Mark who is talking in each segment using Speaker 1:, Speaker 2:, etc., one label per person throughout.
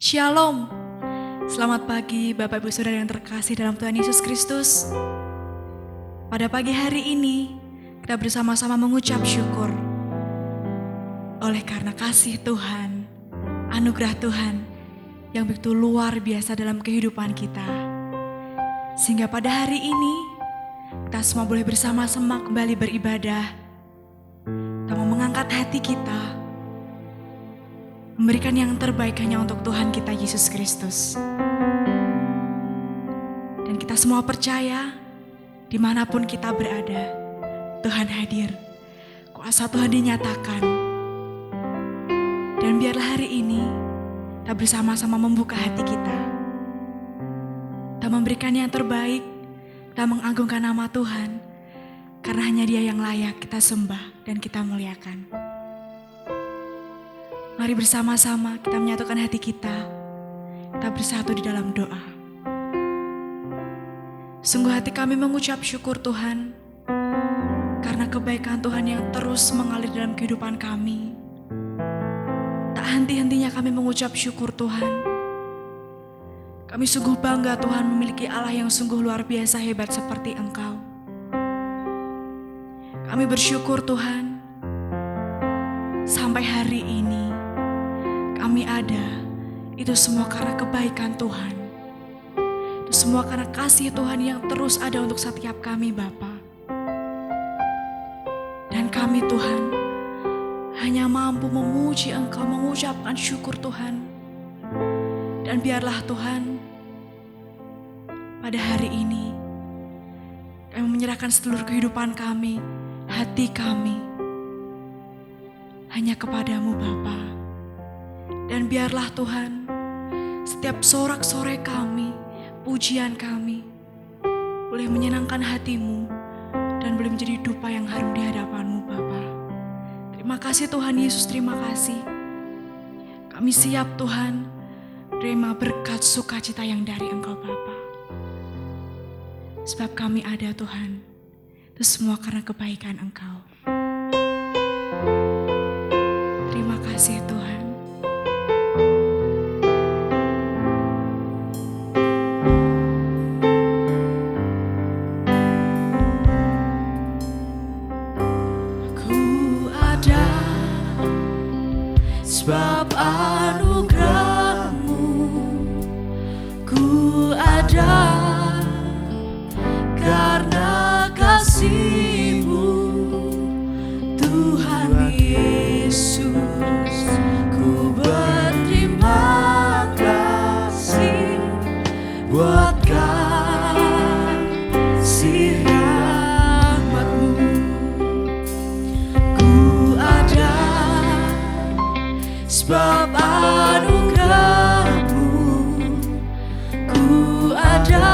Speaker 1: Shalom, selamat pagi Bapak Ibu Saudara yang terkasih dalam Tuhan Yesus Kristus. Pada pagi hari ini kita bersama-sama mengucap syukur oleh karena kasih Tuhan, anugerah Tuhan yang begitu luar biasa dalam kehidupan kita. Sehingga pada hari ini kita semua boleh bersama-sama kembali beribadah. Kita mau mengangkat hati kita, memberikan yang terbaik hanya untuk Tuhan kita Yesus Kristus. Dan kita semua percaya dimanapun kita berada, Tuhan hadir, kuasa Tuhan dinyatakan. Dan biarlah hari ini kita bersama-sama membuka hati kita, kita memberikan yang terbaik, kita mengagungkan nama Tuhan, karena hanya Dia yang layak kita sembah dan kita muliakan. Mari bersama-sama kita menyatukan hati kita bersatu di dalam doa. Sungguh hati kami mengucap syukur Tuhan, karena kebaikan Tuhan yang terus mengalir dalam kehidupan kami. Tak henti-hentinya kami mengucap syukur Tuhan. Kami sungguh bangga Tuhan memiliki Allah yang sungguh luar biasa hebat seperti Engkau. Kami bersyukur Tuhan, sampai hari ini kami ada, itu semua karena kebaikan Tuhan. Itu semua karena kasih Tuhan yang terus ada untuk setiap kami Bapa. Dan kami Tuhan hanya mampu memuji Engkau, mengucapkan syukur Tuhan. Dan biarlah Tuhan pada hari ini kami menyerahkan seluruh kehidupan kami, hati kami hanya kepadamu Bapa. Dan biarlah Tuhan, setiap sorak-sorai kami, pujian kami, boleh menyenangkan hati-Mu dan boleh menjadi dupa yang harum di hadapan-Mu Bapa. Terima kasih Tuhan Yesus, terima kasih. Kami siap Tuhan, terima berkat sukacita yang dari Engkau Bapa. Sebab kami ada Tuhan, itu semua karena kebaikan Engkau. Terima kasih Tuhan.
Speaker 2: Sebab anugerah-Mu, ku ada karena kasih-Mu, Tuhan Yesus. Ku berterima kasih buat kasih rahmat-Mu. Ku ada sebab anugerah-Mu, ku ada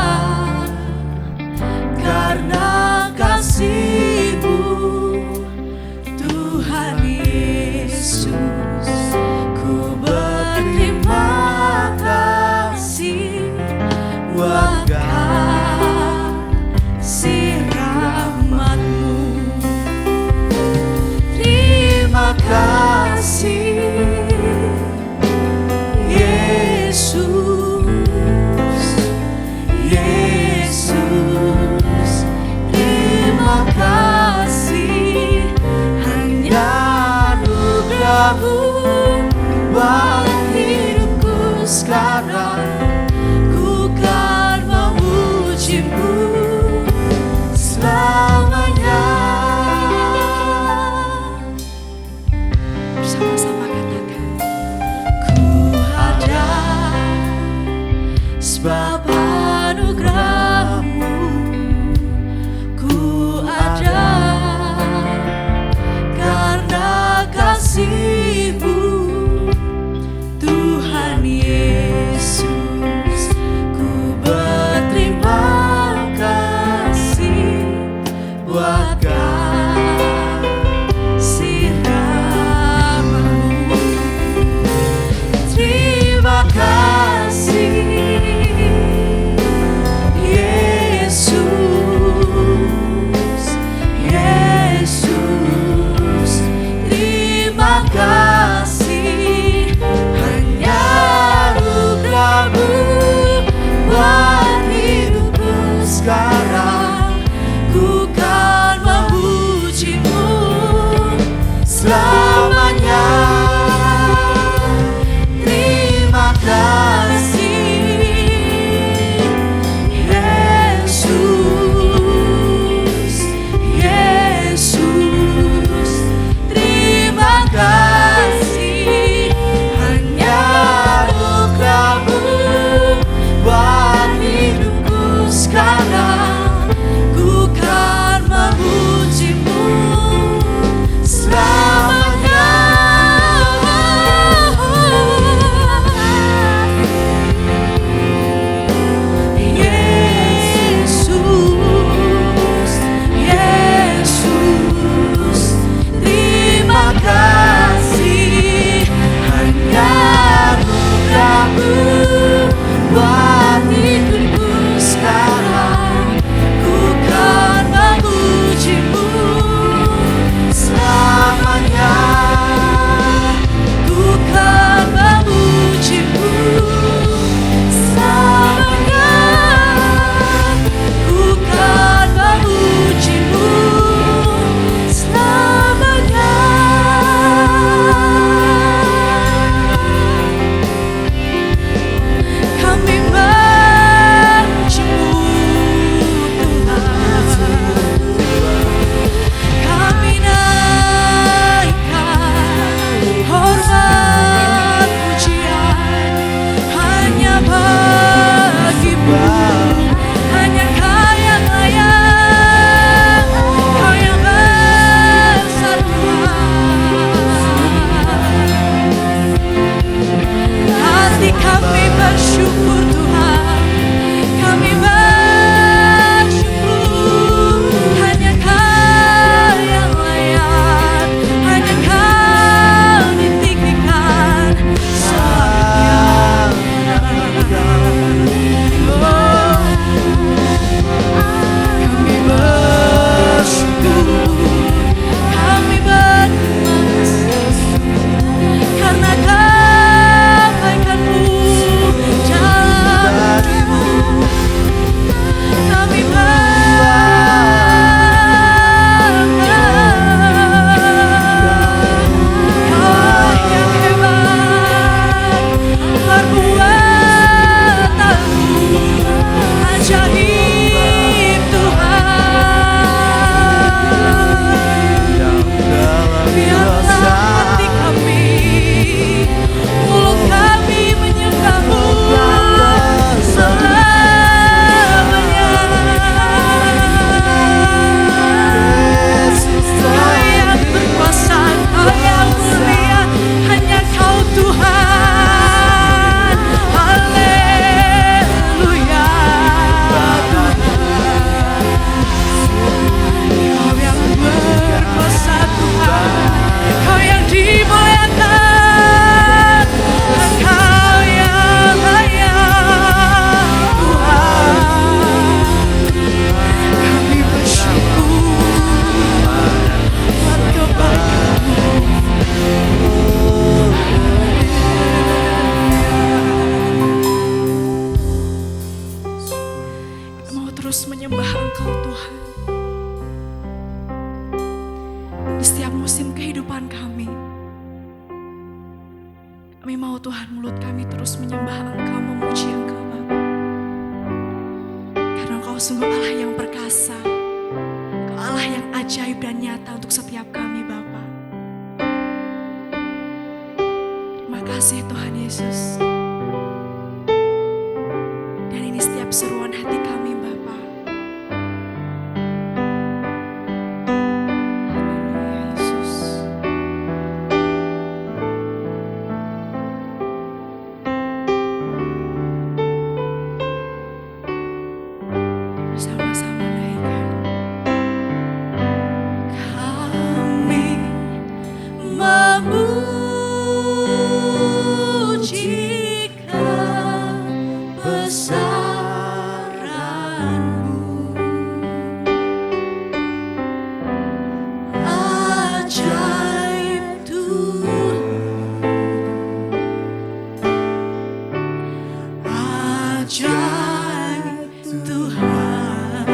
Speaker 2: karena kasih-Mu, Tuhan Yesus. Ku berterima kasih buat kasih rahmat-Mu. Terima kasih buat hidupku sekarang. Ku kan memuji-Mu selamanya.
Speaker 1: Bersama-sama katakan,
Speaker 2: ku ada sebab anugerah-Mu, ku ada karena kasih-Mu,
Speaker 1: Kami mau Tuhan mulut kami terus menyembah Engkau, memuji Engkau Bapa. Karena Engkau sungguh Allah yang perkasa, Engkau Allah yang ajaib dan nyata untuk setiap kami Bapa. Terima kasih Tuhan Yesus. Dan ini setiap seruan hati kami Bapa. Haleluya Yesus. Bersama-sama naikkan.
Speaker 2: Kami memuji kebesaran-Mu, ajaib Tuhan, ajaib Tuhan.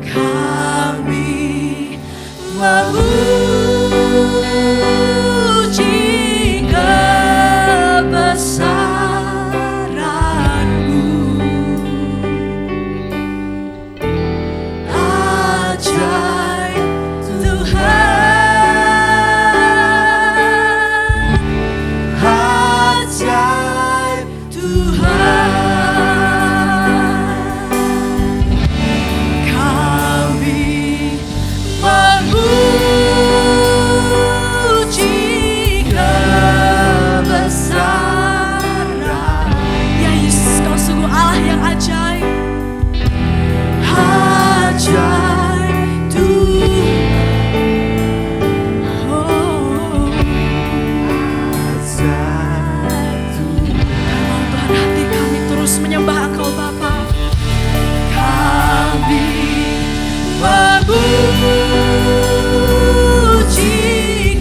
Speaker 2: Kami memuji kebesaran-Mu, ajaib Tuhan, ajaib Tuhan. Kami memuji kebesaran.
Speaker 1: Ya Yesus, Kau sungguh Allah yang ajaib.
Speaker 2: Ajaib Tuhan, oh, ajaib Tuhan.
Speaker 1: Mau Tuhan hati kami terus menyembah Engkau Bapa.
Speaker 2: Kami memuji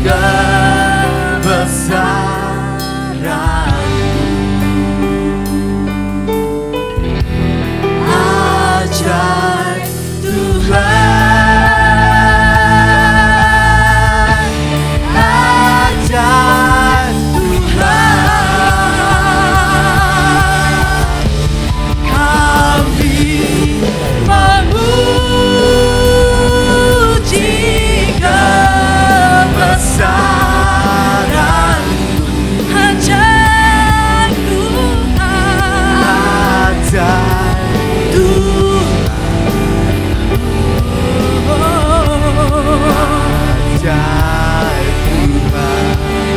Speaker 2: kebesaran-Mu, ajaib Tuhan, ajaib Tuhan. Kami memuji kebesaran-Mu, ajaib Tuhan, ajaib Tuhan, ajaib Tuhan.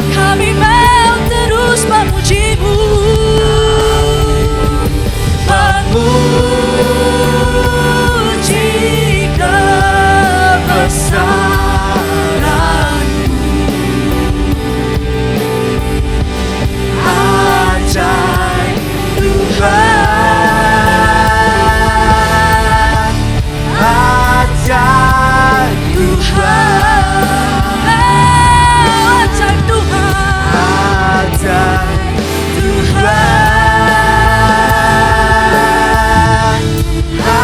Speaker 2: Kami mau terus memuji-Mu, memuji kebesaran-Mu, ajaib Tuhan, ajaib Tuhan, ajaib Tuhan, ajaib Tuhan, ajaib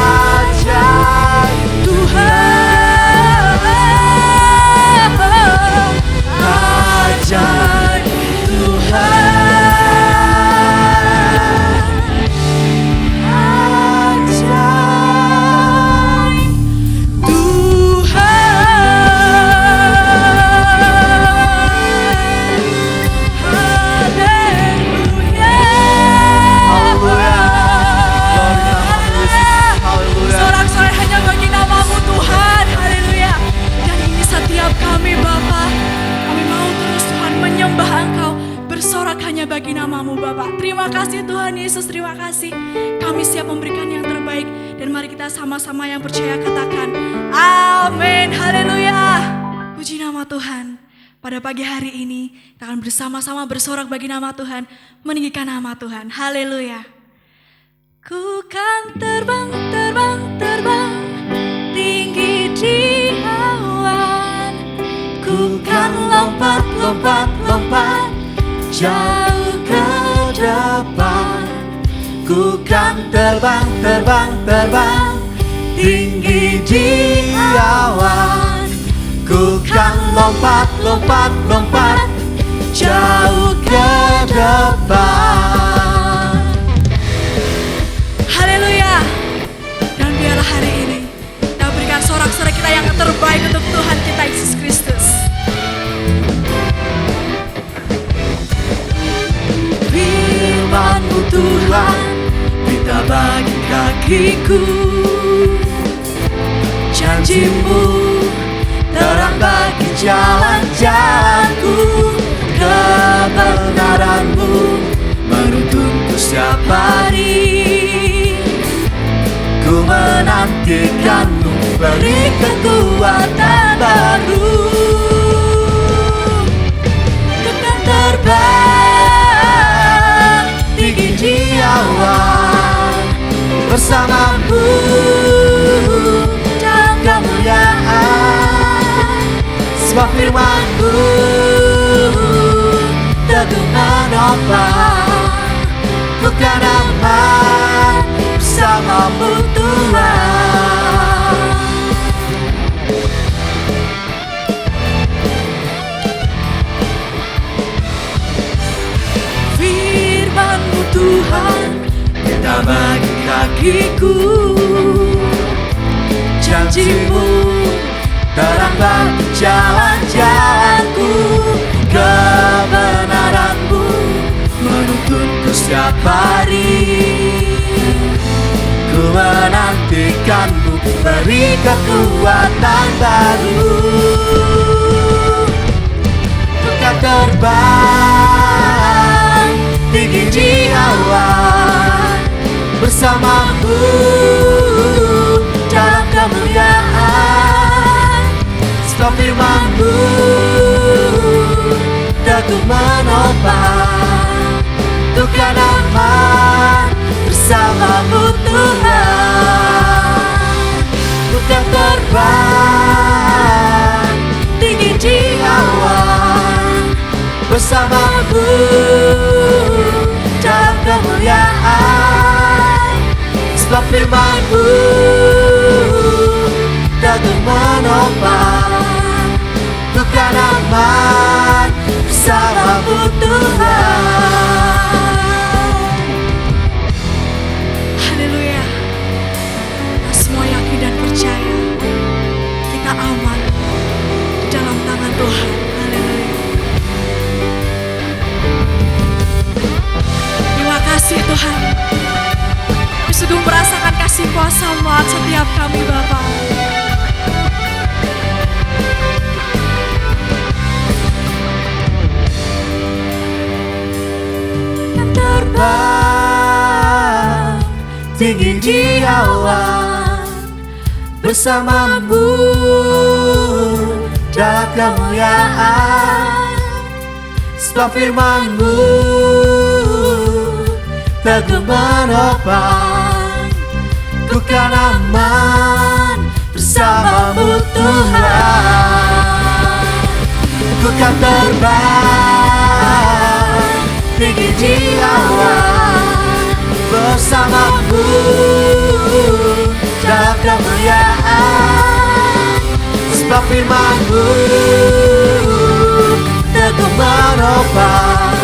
Speaker 2: Tuhan, ajaib
Speaker 1: bagi nama-Mu Bapa. Terima kasih Tuhan Yesus, terima kasih. Kami siap memberikan yang terbaik. Dan mari kita sama-sama yang percaya katakan amin, haleluya. Puji nama Tuhan. Pada pagi hari ini kita akan bersama-sama bersorak bagi nama Tuhan, meninggikan nama Tuhan, haleluya. Ku kan terbang, terbang, terbang tinggi di awan. Ku kan lompat, lompat, lompat jauh ke depan.
Speaker 2: Ku kan terbang, terbang, terbang tinggi di awan. Ku kan lompat, lompat, lompat jauh ke depan.
Speaker 1: Haleluya. Dan biarlah hari ini kita berikan sorak-sorai kita yang terbaik untuk Tuhan kita Yesus Kristus.
Speaker 2: Firman-Mu Tuhan, kita bagi kakiku. Janji-Mu terang bagi jalan-jalanku. Kebenaran-Mu menuntunku setiap hari. Ku menantikan-Mu, beri kekuatan baru. Ku kan terbang tinggi di awan bersama-Mu dalam kemuliaan. Sebab firman-Mu teguh menopang. Ku kan aman bersama-Mu Tuhan. Firman-Mu Tuhan, kita bagi kakiku. Janji-Mu terang bagi jalan-jalanku. Kebenaran-Mu menuntunku setiap hari. Ku menantikan-Mu, beri kekuatan baru. Ku kan terbang tinggi di awan bersama-Mu dalam kemuliaan. Sebab firman-Mu teguh menopang. Ku kan aman bersama-Mu Tuhan. Ku kan terbang tinggi di awan bersama-Mu dalam kemuliaan. Sebab firman-Mu teguh menopang. Ku kan aman bersama-Mu Tuhan.
Speaker 1: Haleluya. Kita semua yakin dan percaya kita aman di dalam tangan Tuhan. Haleluya. Terima kasih Tuhan. Kami sungguh merasakan kasih kuasa-Mu atas setiap kami Bapa.
Speaker 2: Terbang tinggi di awan bersama-Mu dalam kemuliaan. Sebab firman-Mu teguh menopang. Ku kan aman bersama-Mu Tuhan. Ku kan terbang tinggi di awan bersama-Mu dalam kemuliaan. Sebab firman-Mu teguh menopang.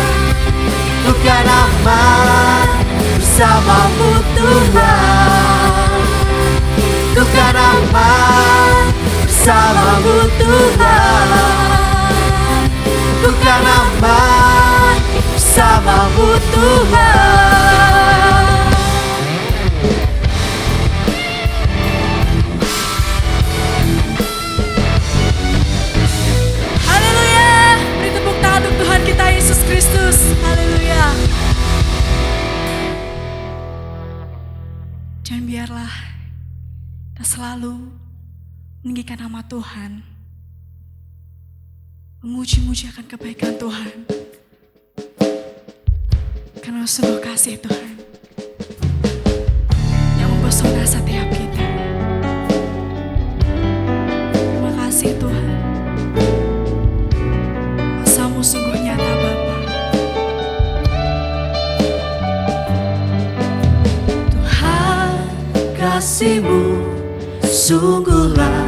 Speaker 2: Ku kan aman bersama-Mu Tuhan. Ku kan aman bersama-Mu Tuhan. Ku kan aman bersama-Mu Tuhan.
Speaker 1: Haleluya. Beri tepuk tangan untuk Tuhan kita Yesus Kristus. Haleluya. Dan biarlah kita selalu meninggikan nama Tuhan, memuji-muji akan kebaikan Tuhan, karena sungguh kasih Tuhan yang mempesona setiap kita. Terima kasih Tuhan, kuasa-Mu sungguh nyata Bapa.
Speaker 2: Tuhan, kasih-Mu sungguhlah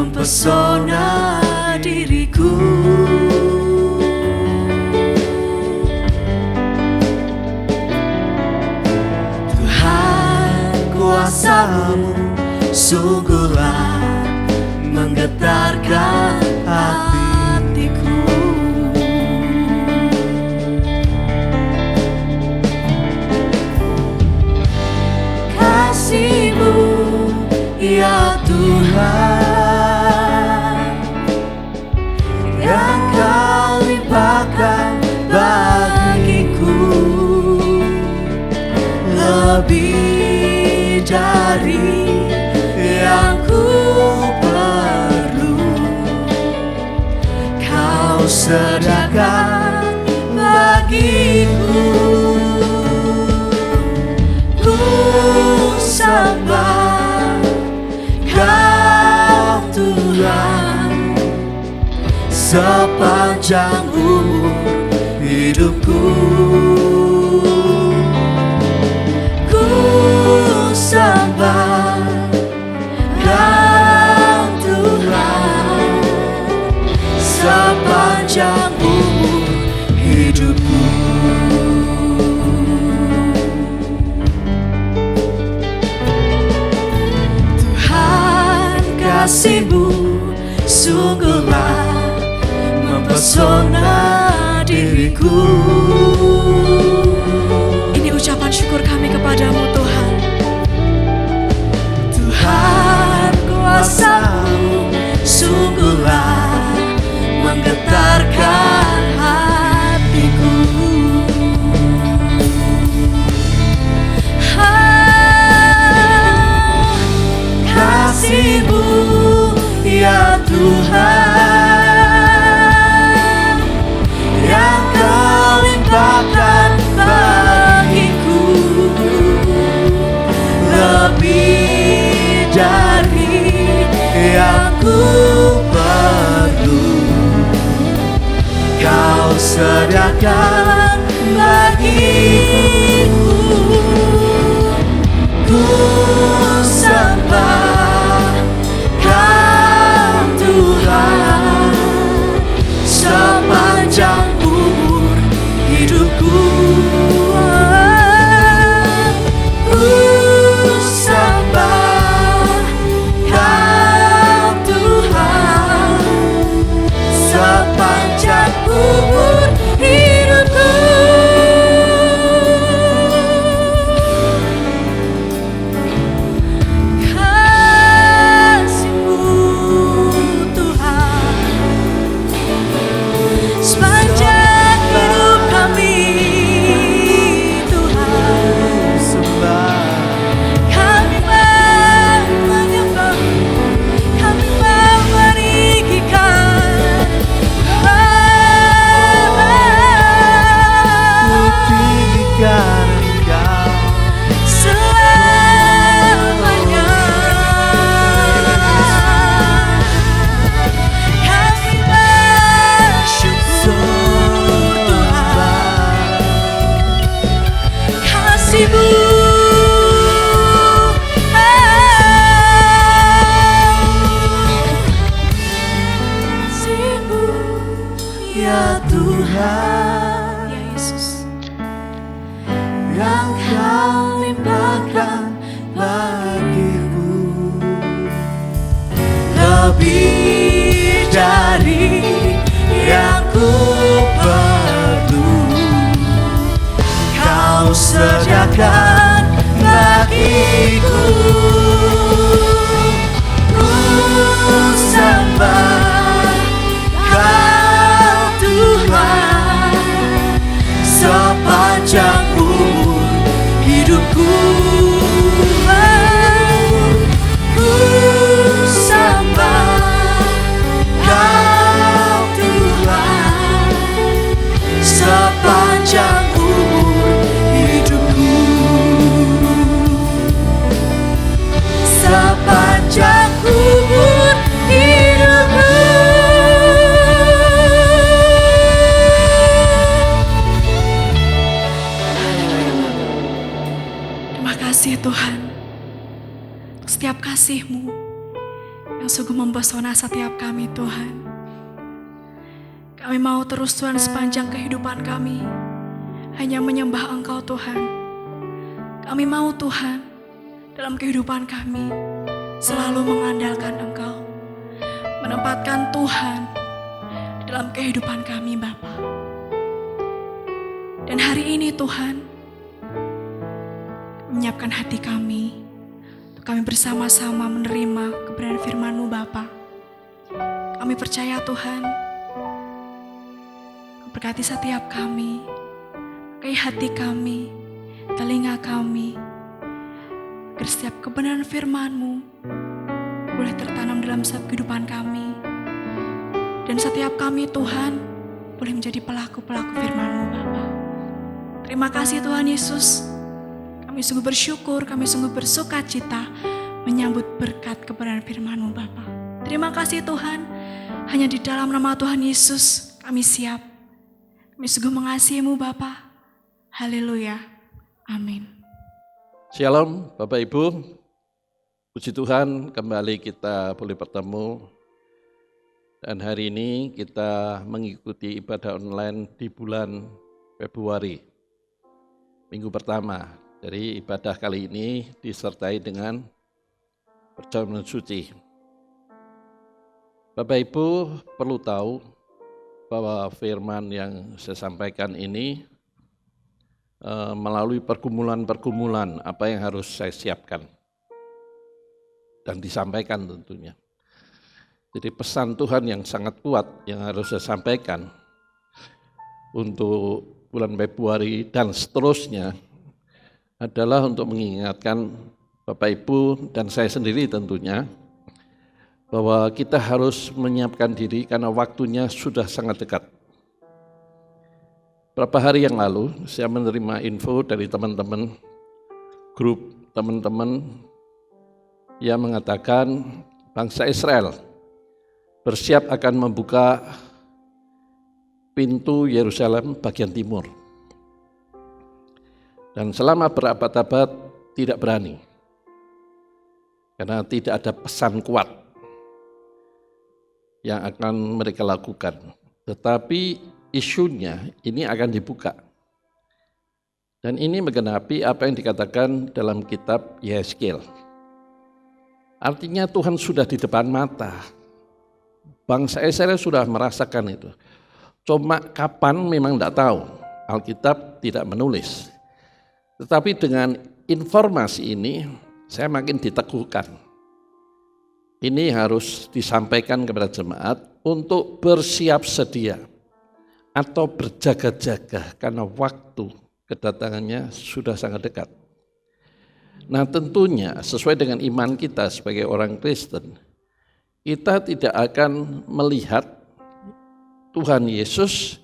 Speaker 2: mempesona diriku. Tuhan, kuasa-Mu sungguhlah menggetarkan hatiku. Kasih-Mu ya Tuhan, yang Kau limpahkan bagiku, lebih dari yang ku perlu. Kau sediakan bagiku. Ku sembah Kau Tuhan sepanjang umur hidupku. Ku sembah Kau Tuhan sepanjang umur hidupku. Tuhan, kasih-Mu sungguhlah mempesona diriku.
Speaker 1: Ini ucapan syukur kami kepadamu Tuhan.
Speaker 2: Tuhan, kuasa-Mu sungguhlah menggetarkan hatiku. Kasih-Mu ya Tuhan, yang Kau limpahkan bagiku, lebih dari yang ku perlu. Kau sediakan bagiku. Ku sembah Kau Tuhan sepanjang umur hidupku. Ku sembah Kau Tuhan sepanjang umur hidupku. Kasih-Mu Tuhan sepanjang hidup kami. Tuhan, kami mau menyembah, kami mau meninggikan, tinggikan Engkau selamanya. Kami bersyukur Tuhan, kasih-Mu kasih-Mu ya Tuhan,
Speaker 1: Ya Yesus,
Speaker 2: yang Kau limpahkan bagiku, lebih dari yang ku perlu. Kau sediakan bagiku. Ku sembah Kau Tuhan sepanjang umur hidupku. Ku sembah Kau Tuhan sepanjang umur hidupku. Sepanjang umur hidupku.
Speaker 1: terima kasih Tuhan. Setiap kasih-Mu yang sungguh mempesona setiap kami Tuhan. Kami mau terus Tuhan sepanjang kehidupan kami hanya menyembah Engkau Tuhan. Kami mau Tuhan dalam kehidupan kami selalu mengandalkan Engkau, menempatkan Tuhan dalam kehidupan kami Bapa. Dan hari ini Tuhan, menyiapkan hati kami untuk kami bersama-sama menerima kebenaran firman-Mu Bapa. Kami percaya Tuhan, berkati setiap kami, pakai hati kami, telinga kami, agar setiap kebenaran firman-Mu boleh tertanam dalam setiap kehidupan kami. Dan setiap kami Tuhan boleh menjadi pelaku-pelaku firman-Mu Bapa. Terima kasih Tuhan Yesus. Kami sungguh bersyukur, kami sungguh bersuka cita menyambut berkat kebenaran firman-Mu Bapa. Terima kasih Tuhan, hanya di dalam nama Tuhan Yesus kami siap. Kami sungguh mengasihi-Mu Bapa. Haleluya. Amin.
Speaker 3: Shalom Bapak Ibu, puji Tuhan kembali kita boleh bertemu. Dan hari ini kita mengikuti ibadah online di bulan Februari. Minggu pertama dari ibadah kali ini disertai dengan perjamuan suci. Bapak Ibu perlu tahu bahwa firman yang saya sampaikan ini melalui pergumulan-pergumulan apa yang harus saya siapkan dan disampaikan tentunya. Jadi pesan Tuhan yang sangat kuat yang harus saya sampaikan untuk bulan Februari dan seterusnya adalah untuk mengingatkan Bapak Ibu dan saya sendiri tentunya bahwa kita harus menyiapkan diri karena waktunya sudah sangat dekat. Beberapa hari yang lalu saya menerima info dari teman-teman, grup teman-teman yang mengatakan bangsa Israel bersiap akan membuka pintu Yerusalem bagian timur. Dan selama berabad-abad tidak berani. Karena tidak ada pesan kuat yang akan mereka lakukan. Tetapi isunya ini akan dibuka. Dan ini menggenapi apa yang dikatakan dalam kitab Yehezkiel. Artinya Tuhan sudah di depan mata. Bangsa Israel sudah merasakan itu. Cuma kapan memang tidak tahu, Alkitab tidak menulis. Tetapi dengan informasi ini, saya makin diteguhkan. Ini harus disampaikan kepada jemaat untuk bersiap sedia atau berjaga-jaga karena waktu kedatangannya sudah sangat dekat. Nah tentunya sesuai dengan iman kita sebagai orang Kristen, kita tidak akan melihat Tuhan Yesus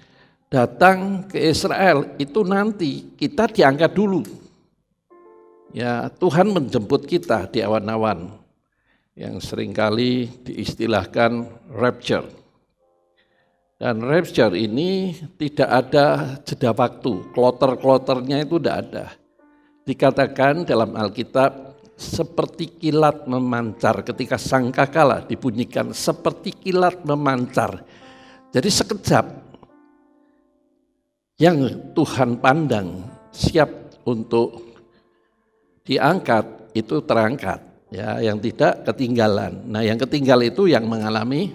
Speaker 3: datang ke Israel itu nanti kita diangkat dulu. Ya, Tuhan menjemput kita di awan-awan yang seringkali diistilahkan rapture. Dan rapture ini tidak ada jeda waktu, kloter-kloternya itu tidak ada. Dikatakan dalam Alkitab seperti kilat memancar ketika sangkakala dibunyikan seperti kilat memancar. Jadi sekejap yang Tuhan pandang siap untuk diangkat itu terangkat, ya, yang tidak ketinggalan. Nah, yang ketinggal itu yang mengalami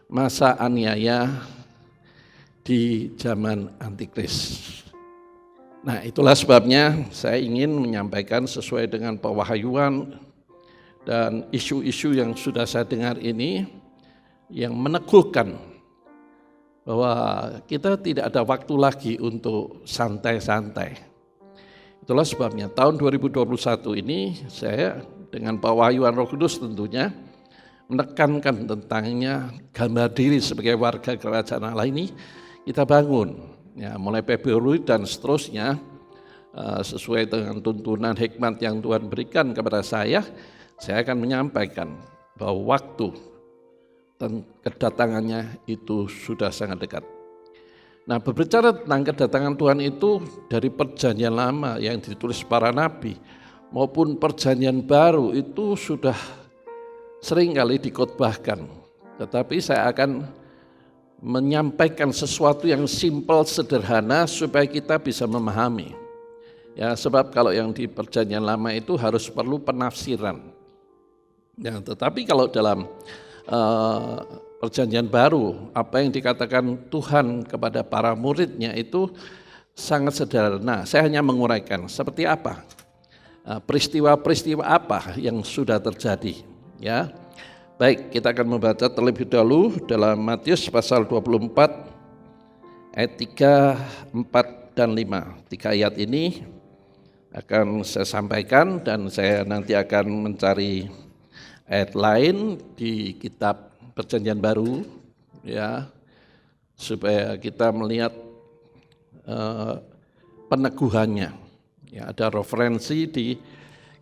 Speaker 3: masa aniaya di zaman Antikris. Nah, itulah sebabnya saya ingin menyampaikan sesuai dengan pewahyuan dan isu-isu yang sudah saya dengar ini yang meneguhkan bahwa kita tidak ada waktu lagi untuk santai-santai. Itulah sebabnya tahun 2021 ini saya dengan pewahyuan Roh Kudus tentunya menekankan tentangnya gambar diri sebagai warga kerajaan Allah ini kita bangun. Ya, mulai Februari dan seterusnya sesuai dengan tuntunan hikmat yang Tuhan berikan kepada saya akan menyampaikan bahwa waktu dan kedatangannya itu sudah sangat dekat. Nah, berbicara tentang kedatangan Tuhan itu dari perjanjian lama yang ditulis para nabi maupun perjanjian baru itu sudah seringkali dikhotbahkan, tetapi saya akan menyampaikan sesuatu yang simpel, sederhana supaya kita bisa memahami. Ya, sebab kalau yang di Perjanjian Lama itu harus perlu penafsiran. Ya, tetapi kalau dalam Perjanjian Baru, apa yang dikatakan Tuhan kepada para muridnya itu sangat sederhana. Saya hanya menguraikan seperti apa, peristiwa-peristiwa apa yang sudah terjadi. Ya, baik, kita akan membaca terlebih dahulu dalam Matius pasal 24 ayat 3, 4, dan 5. 3 ayat ini akan saya sampaikan dan saya nanti akan mencari ayat lain di kitab Perjanjian Baru, ya, supaya kita melihat peneguhannya. Ya, ada referensi di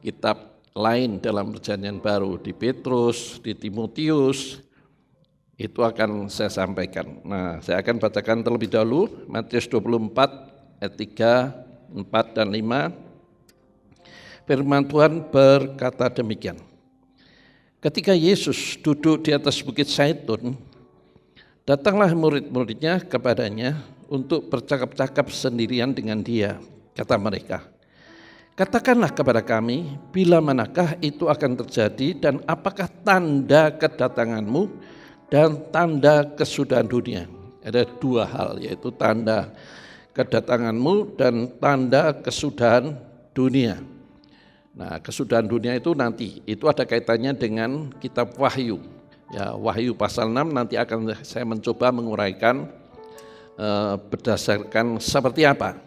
Speaker 3: kitab lain dalam Perjanjian Baru, di Petrus, di Timotius, itu akan saya sampaikan. Nah, saya akan bacakan terlebih dahulu Matius 24 ayat 3, 4, dan 5. Firman Tuhan berkata demikian. Ketika Yesus duduk di atas bukit Zaitun, datanglah murid-muridnya kepadanya untuk bercakap-cakap sendirian dengan dia. Kata mereka, katakanlah kepada kami, bila manakah itu akan terjadi dan apakah tanda kedatanganmu dan tanda kesudahan dunia. Ada dua hal, yaitu tanda kedatanganmu dan tanda kesudahan dunia. Nah, kesudahan dunia itu nanti, itu ada kaitannya dengan kitab Wahyu. Ya, Wahyu pasal 6 nanti akan saya mencoba menguraikan berdasarkan seperti apa.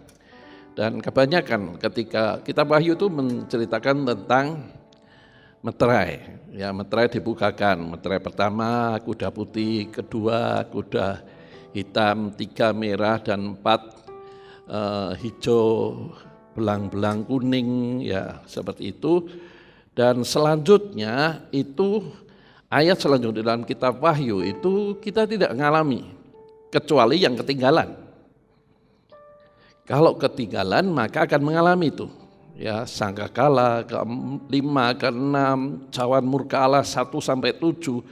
Speaker 3: Dan kebanyakan ketika kitab Wahyu itu menceritakan tentang meterai. Ya, meterai dibukakan. Meterai pertama kuda putih, kedua kuda hitam, 3 merah dan 4 hijau, belang-belang kuning, ya seperti itu. Dan selanjutnya itu ayat selanjutnya dalam kitab Wahyu itu kita tidak mengalami kecuali yang ketinggalan. Kalau ketinggalan maka akan mengalami itu. Ya, sangkakala ke-5, ke-6, cawan murka Allah 1-7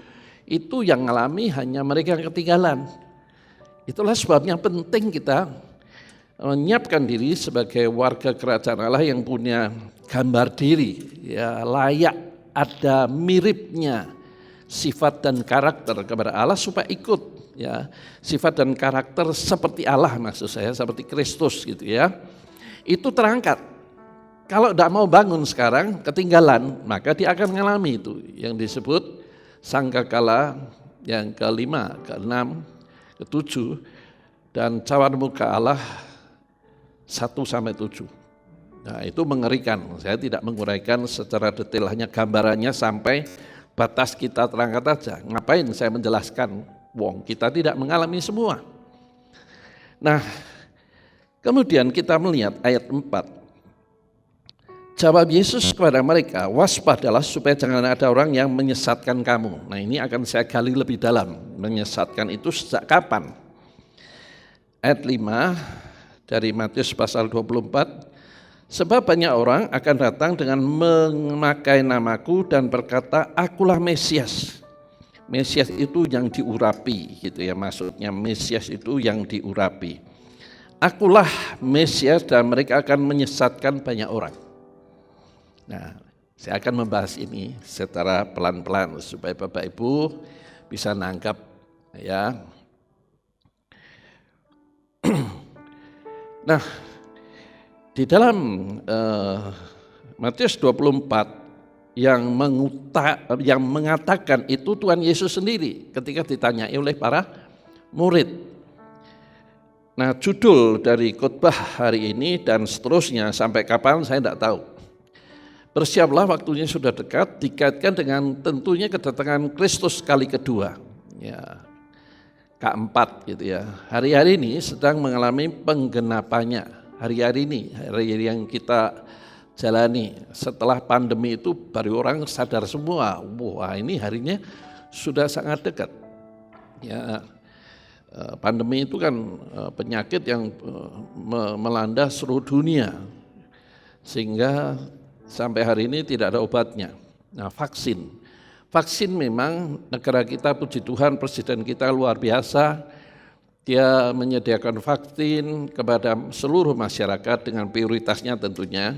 Speaker 3: itu yang mengalami hanya mereka yang ketinggalan. Itulah sebabnya penting kita menyiapkan diri sebagai warga kerajaan Allah yang punya gambar diri, ya layak ada miripnya sifat dan karakter kepada Allah supaya ikut. Ya, sifat dan karakter seperti Allah, maksud saya seperti Kristus gitu ya. Itu terangkat. Kalau tidak mau bangun sekarang ketinggalan, maka dia akan mengalami itu yang disebut sangkakala yang ke-5, ke-6, ke-7 dan cawan muka Allah 1-7. Nah, itu mengerikan. Saya tidak menguraikan secara detail, hanya gambarannya sampai batas kita terangkat aja. Ngapain saya menjelaskan? Wong kita tidak mengalami semua. Nah, kemudian kita melihat ayat 4. Jawab Yesus kepada mereka, waspadalah supaya jangan ada orang yang menyesatkan kamu. Nah, ini akan saya gali lebih dalam. Menyesatkan itu sejak kapan? Ayat 5 dari Matius pasal 24. Sebab banyak orang akan datang dengan memakai namaku dan berkata, akulah Mesias. Mesias itu yang diurapi, gitu ya, maksudnya Mesias itu yang diurapi. Akulah Mesias dan mereka akan menyesatkan banyak orang. Nah, saya akan membahas ini secara pelan-pelan supaya Bapak Ibu bisa nangkap, ya. Nah, di dalam Matius 24 yang mengatakan itu Tuhan Yesus sendiri ketika ditanyai oleh para murid. Nah, judul dari khotbah hari ini dan seterusnya sampai kapan saya tidak tahu. Bersiaplah, waktunya sudah dekat, dikaitkan dengan tentunya kedatangan Kristus kali kedua. Ya, keempat gitu ya. Hari-hari ini sedang mengalami penggenapannya. Hari-hari ini, hari yang kita jalani setelah pandemi itu baru orang sadar semua, wah ini harinya sudah sangat dekat. Ya, pandemi itu kan penyakit yang melanda seluruh dunia sehingga sampai hari ini tidak ada obatnya. Nah, vaksin Vaksin memang negara kita, puji Tuhan, presiden kita luar biasa. Dia menyediakan vaksin kepada seluruh masyarakat dengan prioritasnya tentunya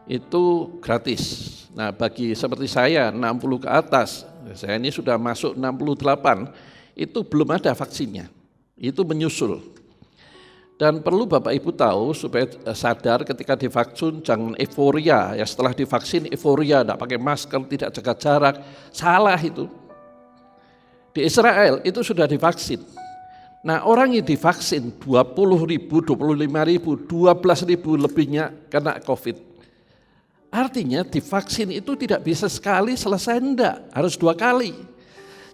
Speaker 3: itu gratis. Nah, bagi seperti saya 60 ke atas, saya ini sudah masuk 68, itu belum ada vaksinnya. Itu menyusul. Dan perlu Bapak Ibu tahu supaya sadar ketika divaksin jangan euforia. Ya setelah divaksin euforia, tidak pakai masker, tidak jaga jarak. Salah itu. Di Israel itu sudah divaksin. Nah orang yang divaksin 20.000, 25.000, 12.000 lebihnya kena COVID. Artinya divaksin itu tidak bisa sekali selesai, enggak, harus 2 kali.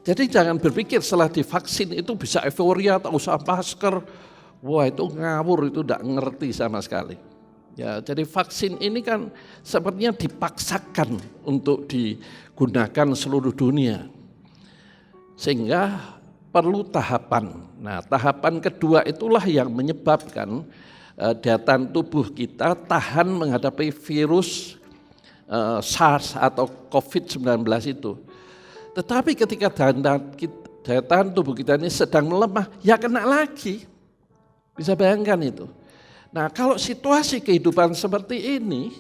Speaker 3: Jadi jangan berpikir setelah divaksin itu bisa euforia, tak usah masker. Wah itu ngawur, itu tidak ngerti sama sekali. Ya, jadi vaksin ini kan sepertinya dipaksakan untuk digunakan seluruh dunia. Sehingga perlu tahapan. Nah tahapan kedua itulah yang menyebabkan daya tahan tubuh kita tahan menghadapi virus SARS atau COVID-19 itu. Tetapi ketika daya tahan tubuh kita ini sedang melemah, ya kena lagi. Bisa bayangkan itu. Nah kalau situasi kehidupan seperti ini,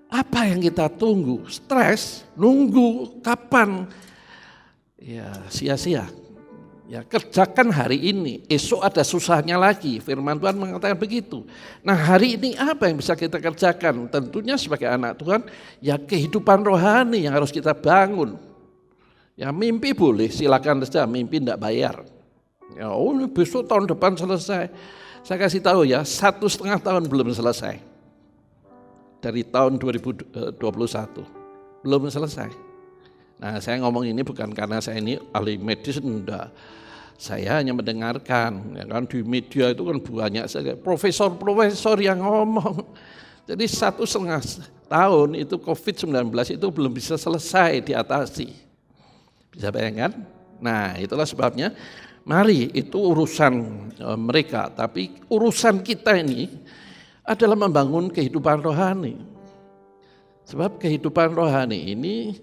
Speaker 3: apa yang kita tunggu? Stres, nunggu kapan? Ya sia-sia. Ya kerjakan hari ini, esok ada susahnya lagi. Firman Tuhan mengatakan begitu. Nah hari ini apa yang bisa kita kerjakan? Tentunya sebagai anak Tuhan, ya kehidupan rohani yang harus kita bangun. Ya mimpi boleh, silakan saja, mimpi tidak bayar. Ya, besok tahun depan selesai. Saya kasih tahu ya, 1,5 tahun belum selesai. Dari tahun 2021 belum selesai. Nah, saya ngomong ini bukan karena saya ini ahli medis, enggak. Saya hanya mendengarkan, ya kan di media itu kan banyak sekali profesor yang ngomong. Jadi 1,5 tahun itu COVID-19 itu belum bisa selesai diatasi. Bisa bayangkan? Nah, itulah sebabnya mari itu urusan mereka, tapi urusan kita ini adalah membangun kehidupan rohani. Sebab kehidupan rohani ini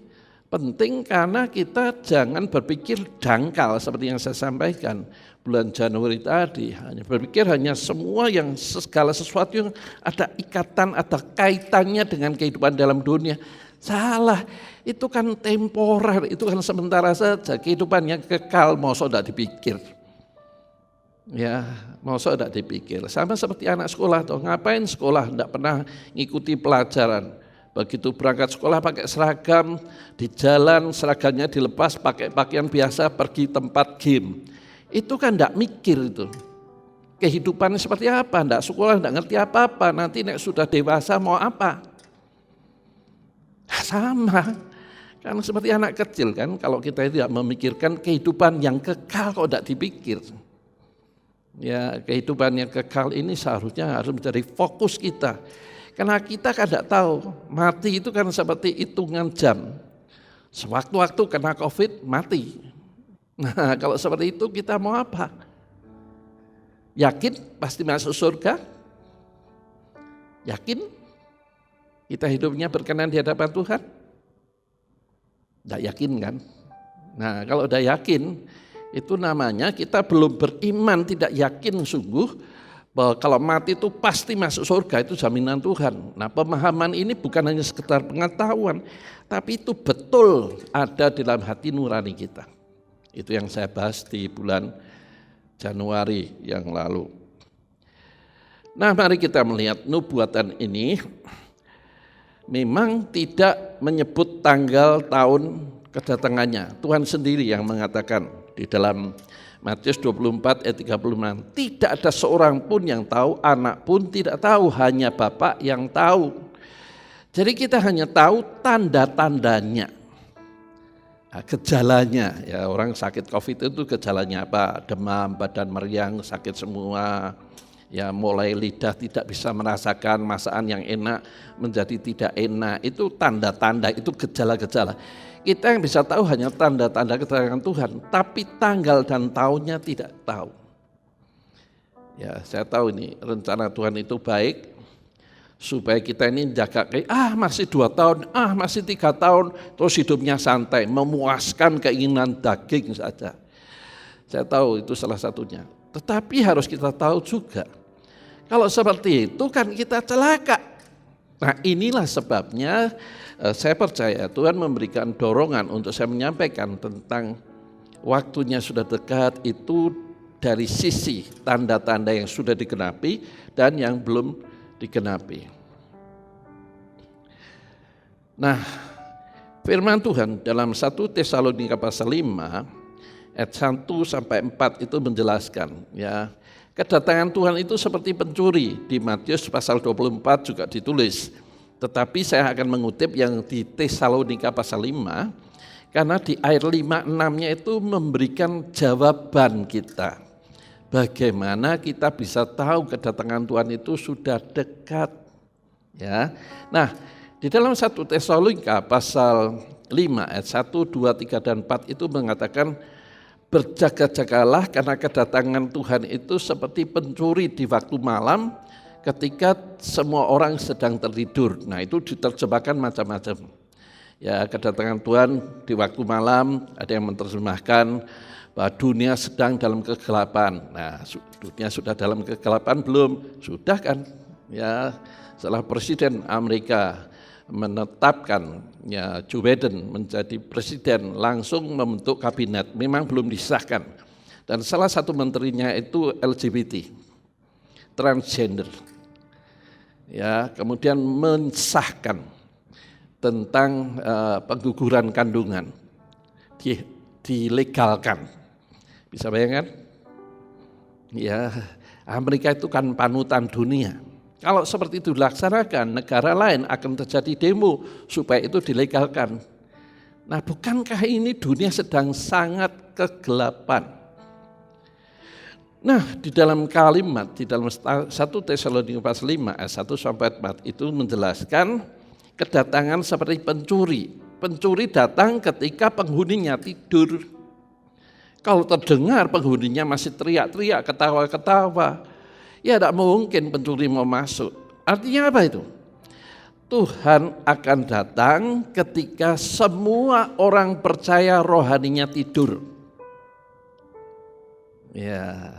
Speaker 3: penting karena kita jangan berpikir dangkal seperti yang saya sampaikan bulan Januari tadi. Hanya berpikir hanya semua yang segala sesuatu yang ada ikatan, ada kaitannya dengan kehidupan dalam dunia. Salah, itu kan temporer, itu kan sementara saja. Kehidupan yang kekal, masa tidak dipikir. Ya, masa tidak dipikir. Sama seperti anak sekolah, toh ngapain sekolah, tidak pernah ngikuti pelajaran. Begitu berangkat sekolah pakai seragam, di jalan seragamnya dilepas, pakai pakaian biasa, pergi tempat game. Itu kan tidak mikir itu. Kehidupan seperti apa, tidak sekolah, tidak ngerti apa-apa, nanti nek sudah dewasa mau apa. Sama, kan seperti anak kecil kan, kalau kita tidak memikirkan kehidupan yang kekal kok tidak dipikir. Ya kehidupan yang kekal ini seharusnya harus menjadi fokus kita. Karena kita kan tidak tahu, mati itu kan seperti hitungan jam. Sewaktu-waktu kena COVID, mati. Nah kalau seperti itu kita mau apa? Yakin pasti masuk surga? Yakin? Kita hidupnya berkenan di hadapan Tuhan? Tidak yakin kan? Nah kalau udah yakin, itu namanya kita belum beriman, tidak yakin sungguh bahwa kalau mati itu pasti masuk surga, itu jaminan Tuhan. Nah pemahaman ini bukan hanya sekedar pengetahuan, tapi itu betul ada di dalam hati nurani kita. Itu yang saya bahas di bulan Januari yang lalu. Nah mari kita melihat nubuatan ini. Memang tidak menyebut tanggal tahun kedatangannya. Tuhan sendiri yang mengatakan di dalam Matius 24 ayat 36. Tidak ada seorang pun yang tahu, anak pun tidak tahu, hanya Bapa yang tahu. Jadi kita hanya tahu tanda-tandanya. Nah, gejalanya, ya orang sakit COVID itu gejalanya apa? Demam, badan meriang, sakit semua. Ya mulai lidah tidak bisa merasakan masakan yang enak menjadi tidak enak, itu tanda-tanda, itu gejala-gejala. Kita yang bisa tahu hanya tanda-tanda kedatangan Tuhan, tapi tanggal dan tahunnya tidak tahu. Ya saya tahu ini rencana Tuhan itu baik, supaya kita ini jaga masih 2 tahun, masih 3 tahun, terus hidupnya santai, memuaskan keinginan daging saja. Saya tahu itu salah satunya. Tetapi harus kita tahu juga, kalau seperti itu kan kita celaka. Nah inilah sebabnya saya percaya Tuhan memberikan dorongan untuk saya menyampaikan tentang waktunya sudah dekat itu dari sisi tanda-tanda yang sudah digenapi dan yang belum digenapi. Nah, firman Tuhan dalam 1 Tesalonika pasal 5 ayat 1 sampai 4 itu menjelaskan ya, kedatangan Tuhan itu seperti pencuri. Di Matius pasal 24 juga ditulis. Tetapi saya akan mengutip yang di Tesalonika pasal 5 karena di ayat 5-6-nya itu memberikan jawaban kita. Bagaimana kita bisa tahu kedatangan Tuhan itu sudah dekat. Ya. Nah, di dalam 1 Tesalonika pasal 5 ayat 1, 2, 3 dan 4 itu mengatakan berjaga-jagalah karena kedatangan Tuhan itu seperti pencuri di waktu malam ketika semua orang sedang tertidur. Nah, itu diterjemahkan macam-macam. Ya, kedatangan Tuhan di waktu malam, ada yang menerjemahkan bahwa dunia sedang dalam kegelapan. Nah, dunia sudah dalam kegelapan belum? Sudah kan? Ya, setelah Presiden Amerika menetapkan ya Joe Biden menjadi presiden, langsung membentuk kabinet. Memang belum disahkan. Dan salah satu menterinya itu LGBT, transgender. Ya, kemudian mensahkan tentang pengguguran kandungan, dilegalkan. Bisa bayangkan? Ya, Amerika itu kan panutan dunia. Kalau seperti itu dilaksanakan, negara lain akan terjadi demo supaya itu dilegalkan. Nah, bukankah ini dunia sedang sangat kegelapan? Nah, di dalam kalimat, di dalam 1 Tesalonika pasal 5 ayat 1 sampai 4 itu menjelaskan kedatangan seperti pencuri. Pencuri datang ketika penghuninya tidur. Kalau terdengar penghuninya masih teriak-teriak, ketawa-ketawa, ya tidak mungkin pencuri mau masuk. Artinya apa itu? Tuhan akan datang ketika semua orang percaya rohaninya tidur. Ya,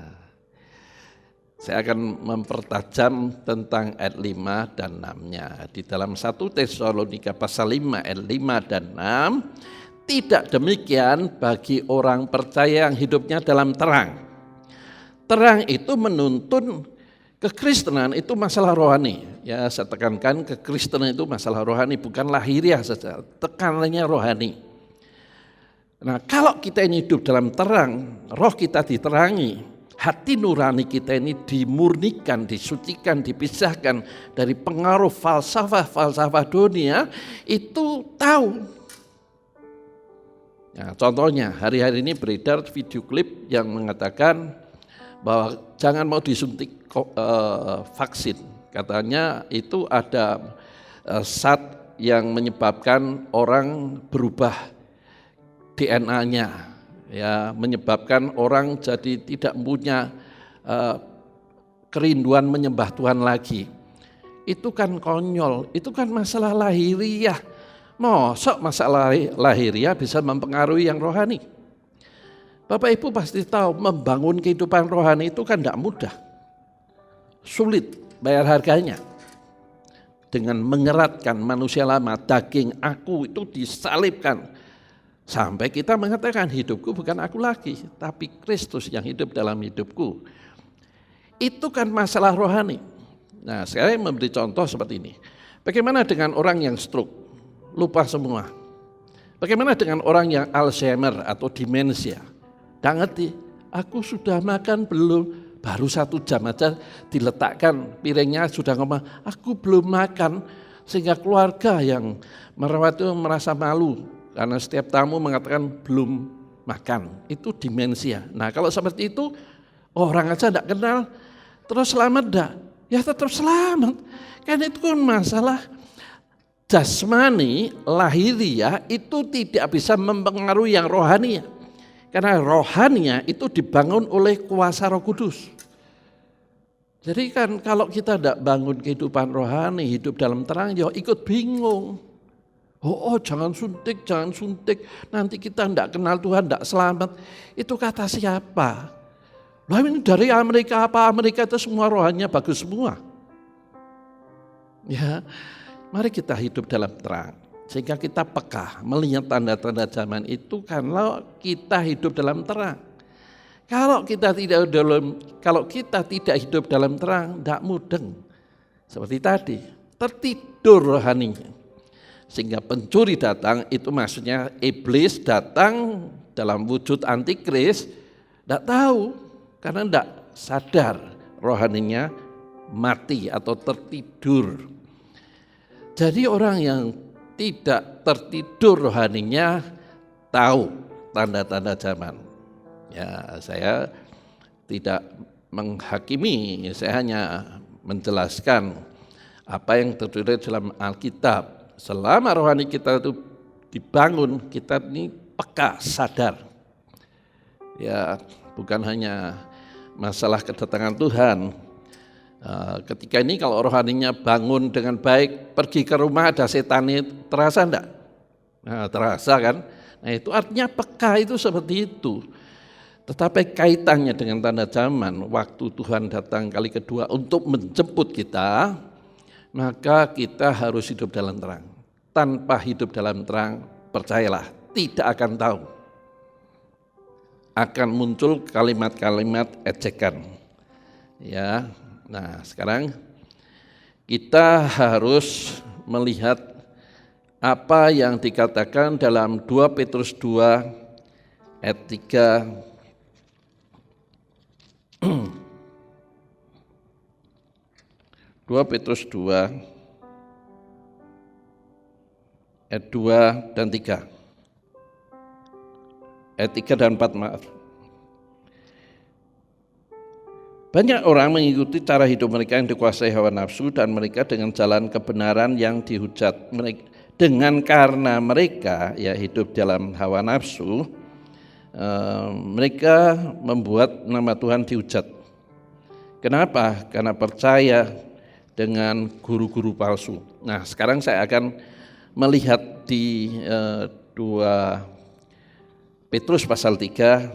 Speaker 3: saya akan mempertajam tentang ayat 5 dan 6-nya. Di dalam 1 Tesalonika pasal 5 ayat 5 dan 6, tidak demikian bagi orang percaya yang hidupnya dalam terang. Terang itu menuntun kekristenan itu masalah rohani. Ya, saya tekankan kekristenan itu masalah rohani, bukan lahiriah saja, tekanannya rohani. Nah, kalau kita ini hidup dalam terang, roh kita diterangi, hati nurani kita ini dimurnikan, disucikan, dipisahkan dari pengaruh falsafah dunia, itu tahu. Ya, contohnya hari-hari ini beredar video klip yang mengatakan bahwa jangan mau disuntik vaksin. Katanya itu ada zat yang menyebabkan orang berubah DNA, ya, menyebabkan orang jadi tidak punya kerinduan menyembah Tuhan lagi. Itu kan konyol, itu kan masalah lahiriah. Mosok masalah lahiriah bisa mempengaruhi yang rohani? Bapak Ibu pasti tahu membangun kehidupan rohani itu kan tidak mudah. Sulit bayar harganya. Dengan mengeratkan manusia lama, daging aku itu disalibkan. Sampai kita mengatakan hidupku bukan aku lagi, tapi Kristus yang hidup dalam hidupku. Itu kan masalah rohani. Nah, saya memberi contoh seperti ini. Bagaimana dengan orang yang stroke? Lupa semua. Bagaimana dengan orang yang Alzheimer atau demensia? Tidak ngerti, aku sudah makan belum? Baru 1 jam aja diletakkan piringnya sudah ngomong, aku belum makan. Sehingga keluarga yang merawat itu merasa malu. Karena setiap tamu mengatakan belum makan. Itu demensia. Nah, kalau seperti itu, orang aja tidak kenal, terus selamat enggak? Ya tetap selamat. Karena itu kan masalah jasmani, lahiriah itu tidak bisa mempengaruhi yang rohania. Karena rohania itu dibangun oleh kuasa Roh Kudus. Jadi kan kalau kita tidak bangun kehidupan rohani, hidup dalam terang, ya ikut bingung. Oh, jangan suntik, nanti kita tidak kenal Tuhan, tidak selamat. Itu kata siapa? Lah ini dari Amerika apa? Amerika itu semua rohaninya bagus semua. Ya, mari kita hidup dalam terang. Sehingga kita peka melihat tanda-tanda zaman itu kalau kita hidup dalam terang. Kalau kita tidak hidup dalam terang, tidak mudeng. Seperti tadi, tertidur rohaninya. Sehingga pencuri datang, itu maksudnya iblis datang dalam wujud antikris, tidak tahu, karena tidak sadar rohaninya mati atau tertidur. Jadi orang yang tidak tertidur rohaninya tahu tanda-tanda zaman. Ya, saya tidak menghakimi, saya hanya menjelaskan apa yang tertulis dalam Alkitab. Selama rohani kita itu dibangun, kita ini peka, sadar. Ya, bukan hanya masalah kedatangan Tuhan. Ketika ini kalau rohaninya bangun dengan baik, pergi ke rumah ada setan, terasa enggak? Nah, terasa kan? Nah, itu artinya peka itu seperti itu. Tetapi kaitannya dengan tanda zaman, waktu Tuhan datang kali kedua untuk menjemput kita, maka kita harus hidup dalam terang. Tanpa hidup dalam terang, percayalah, tidak akan tahu. Akan muncul kalimat-kalimat ejekan. Ya, nah sekarang kita harus melihat apa yang dikatakan dalam 2 Petrus 2 ayat 3. 2 Petrus 2 ayat 2 dan 3. Ayat 3 dan 4 maaf. Banyak orang mengikuti cara hidup mereka yang dikuasai hawa nafsu dan mereka dengan jalan kebenaran yang dihujat. Dengan karena mereka ya hidup dalam hawa nafsu, mereka membuat nama Tuhan dihujat. Kenapa? Karena percaya dengan guru-guru palsu. Nah, sekarang saya akan melihat di 2 Petrus pasal 3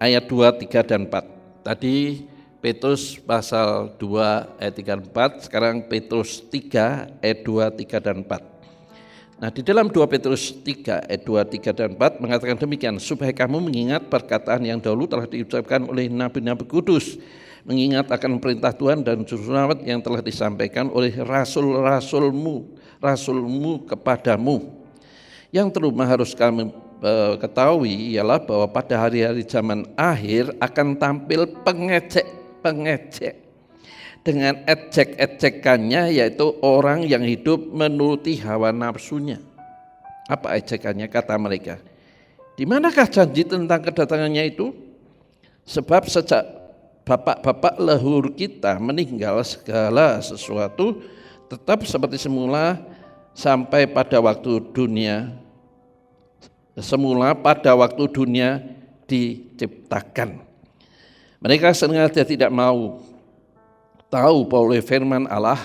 Speaker 3: ayat 2, 3 dan 4. Tadi Petrus pasal 2 ayat 3 dan 4, sekarang Petrus 3 ayat 2, 3 dan 4. Nah, di dalam 2 Petrus 3 ayat 2, 3 dan 4 mengatakan demikian, supaya kamu mengingat perkataan yang dahulu telah diucapkan oleh nabi-nabi kudus, mengingat akan perintah Tuhan dan juru selamat yang telah disampaikan oleh rasulmu kepadamu. Yang terutama harus kami ketahui ialah bahwa pada hari-hari zaman akhir akan tampil pengecek dengan ejek-ejekannya, yaitu orang yang hidup menuruti hawa nafsunya. Apa ejekannya? Kata mereka, di manakah janji tentang kedatangannya itu? Sebab sejak bapak-bapak leluhur kita meninggal, segala sesuatu tetap seperti semula sampai pada waktu dunia diciptakan. Mereka sengaja tidak mau tahu bahwa firman Allah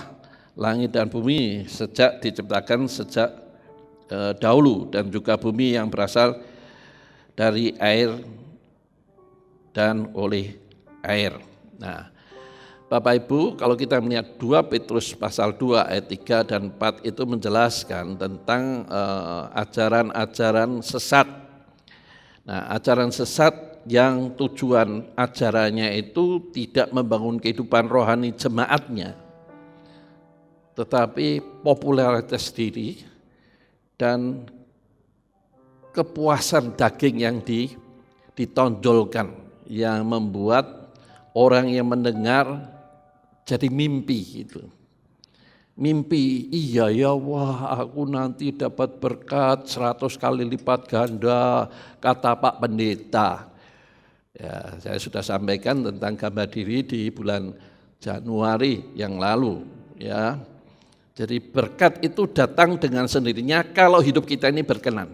Speaker 3: langit dan bumi sejak diciptakan sejak dahulu, dan juga bumi yang berasal dari air dan oleh air. Nah, Bapak Ibu, kalau kita melihat 2 Petrus pasal 2 ayat 3 dan 4 itu menjelaskan tentang ajaran-ajaran sesat. Nah, ajaran sesat yang tujuan ajarannya itu tidak membangun kehidupan rohani jemaatnya, tetapi popularitas diri dan kepuasan daging yang ditonjolkan, yang membuat orang yang mendengar jadi mimpi gitu. Mimpi, iya ya, wah aku nanti dapat berkat 100 kali lipat ganda, kata Pak Pendeta. Ya, saya sudah sampaikan tentang gambar diri di bulan Januari yang lalu. Ya, jadi berkat itu datang dengan sendirinya kalau hidup kita ini berkenan.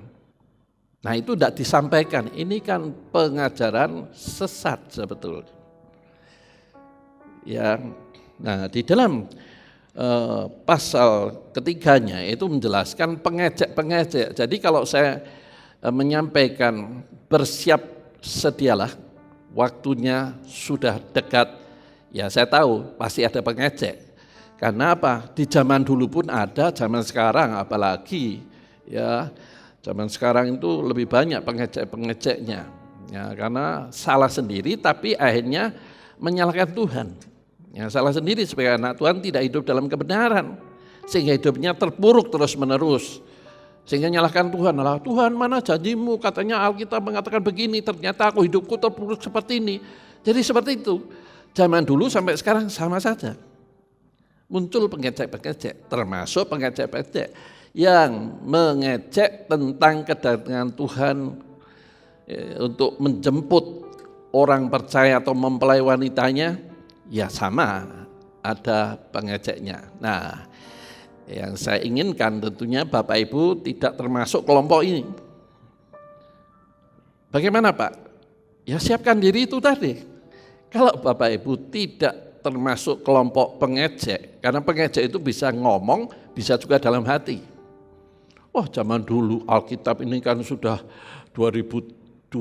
Speaker 3: Nah itu tidak disampaikan, ini kan pengajaran sesat sebetulnya. Ya, nah di dalam pasal ketiganya itu menjelaskan pengejek-pengejek. Jadi kalau saya menyampaikan bersiap sedialah, waktunya sudah dekat, ya saya tahu pasti ada pengejek. Karena apa? Di zaman dulu pun ada, zaman sekarang apalagi ya. Zaman sekarang itu lebih banyak pengejek-pengejeknya. Ya, karena salah sendiri tapi akhirnya menyalahkan Tuhan. Ya, salah sendiri sebagai anak Tuhan tidak hidup dalam kebenaran. Sehingga hidupnya terpuruk terus-menerus. Sehingga menyalahkan Tuhan. Allah, Tuhan mana janjimu? Katanya Alkitab mengatakan begini, ternyata aku hidupku terpuruk seperti ini. Jadi seperti itu. Zaman dulu sampai sekarang sama saja. Muncul pengejek-pengejek, termasuk pengejek-pengejek yang mengejek tentang kedatangan Tuhan untuk menjemput orang percaya atau mempelai wanitanya, ya sama ada pengejeknya. Nah, yang saya inginkan tentunya Bapak Ibu tidak termasuk kelompok ini. Bagaimana Pak? Ya siapkan diri itu tadi. Kalau Bapak Ibu tidak termasuk kelompok pengejek, karena pengejek itu bisa ngomong, bisa juga dalam hati. Wah zaman dulu Alkitab ini kan sudah 2021,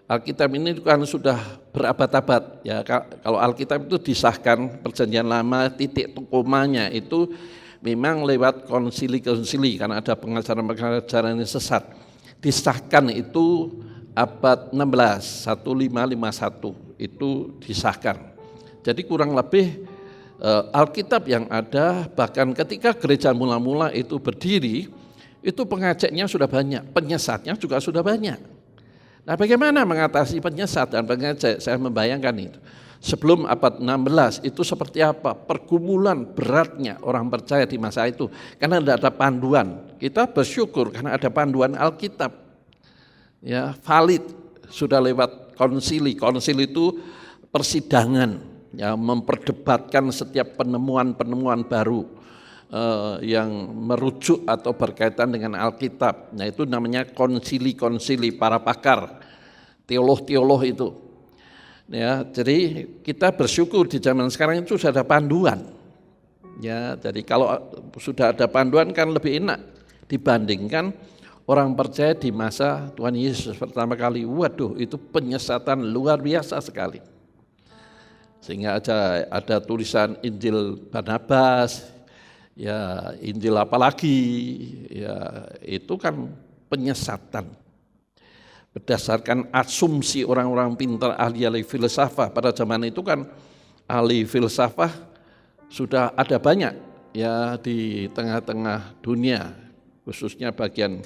Speaker 3: Alkitab ini kan sudah berabad-abad. Ya, kalau Alkitab itu disahkan Perjanjian Lama, titik komanya itu memang lewat konsili-konsili karena ada pengajaran-pengajaran yang sesat. Disahkan itu abad 16, 1551 itu disahkan. Jadi kurang lebih Alkitab yang ada, bahkan ketika gereja mula-mula itu berdiri, itu pengejeknya sudah banyak, penyesatnya juga sudah banyak. Nah bagaimana mengatasi penyesat dan pengejek? Saya membayangkan itu. Sebelum abad 16 itu seperti apa? Pergumulan beratnya orang percaya di masa itu. Karena tidak ada panduan. Kita bersyukur karena ada panduan Alkitab. Ya, valid, sudah lewat konsili. Konsili itu persidangan. Ya, memperdebatkan setiap penemuan-penemuan baru yang merujuk atau berkaitan dengan Alkitab. Nah itu namanya konsili-konsili para pakar, teolog-teolog itu. Ya, jadi kita bersyukur di zaman sekarang itu sudah ada panduan. Ya, jadi kalau sudah ada panduan kan lebih enak dibandingkan orang percaya di masa Tuhan Yesus pertama kali. Waduh, itu penyesatan luar biasa sekali. Sehingga ada tulisan Injil Barnabas, ya Injil apalagi, ya itu kan penyesatan. Berdasarkan asumsi orang-orang pintar ahli-ahli filsafat pada zaman itu kan ahli filsafat sudah ada banyak ya di tengah-tengah dunia, khususnya bagian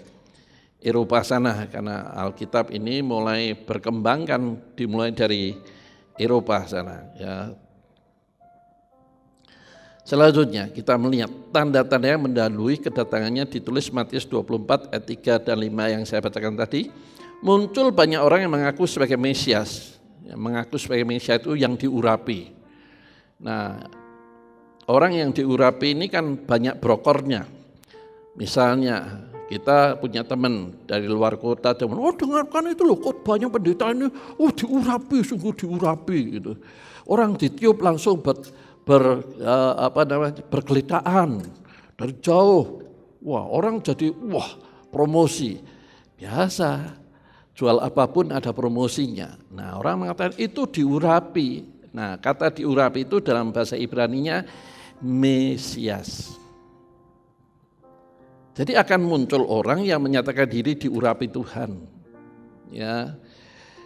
Speaker 3: Eropa sana karena Alkitab ini mulai berkembang kan dimulai dari Eropa sana ya. Selanjutnya kita melihat tanda-tanda yang mendahului kedatangannya ditulis Matius 24 ayat 3 dan 5 yang saya bacakan tadi. Muncul banyak orang yang mengaku sebagai Mesias. Yang mengaku sebagai Mesias itu yang diurapi. Nah, orang yang diurapi ini kan banyak brokornya. Misalnya kita punya teman dari luar kota, teman, oh dengarkan itu loh khotbahnya pendeta ini, oh diurapi, sungguh diurapi gitu. Orang ditiup langsung bergeletaan dari jauh. Wah orang jadi promosi biasa, jual apapun ada promosinya. Nah orang mengatakan itu diurapi. Nah kata diurapi itu dalam bahasa Ibraninya Mesias. Jadi akan muncul orang yang menyatakan diri diurapi Tuhan. Ya.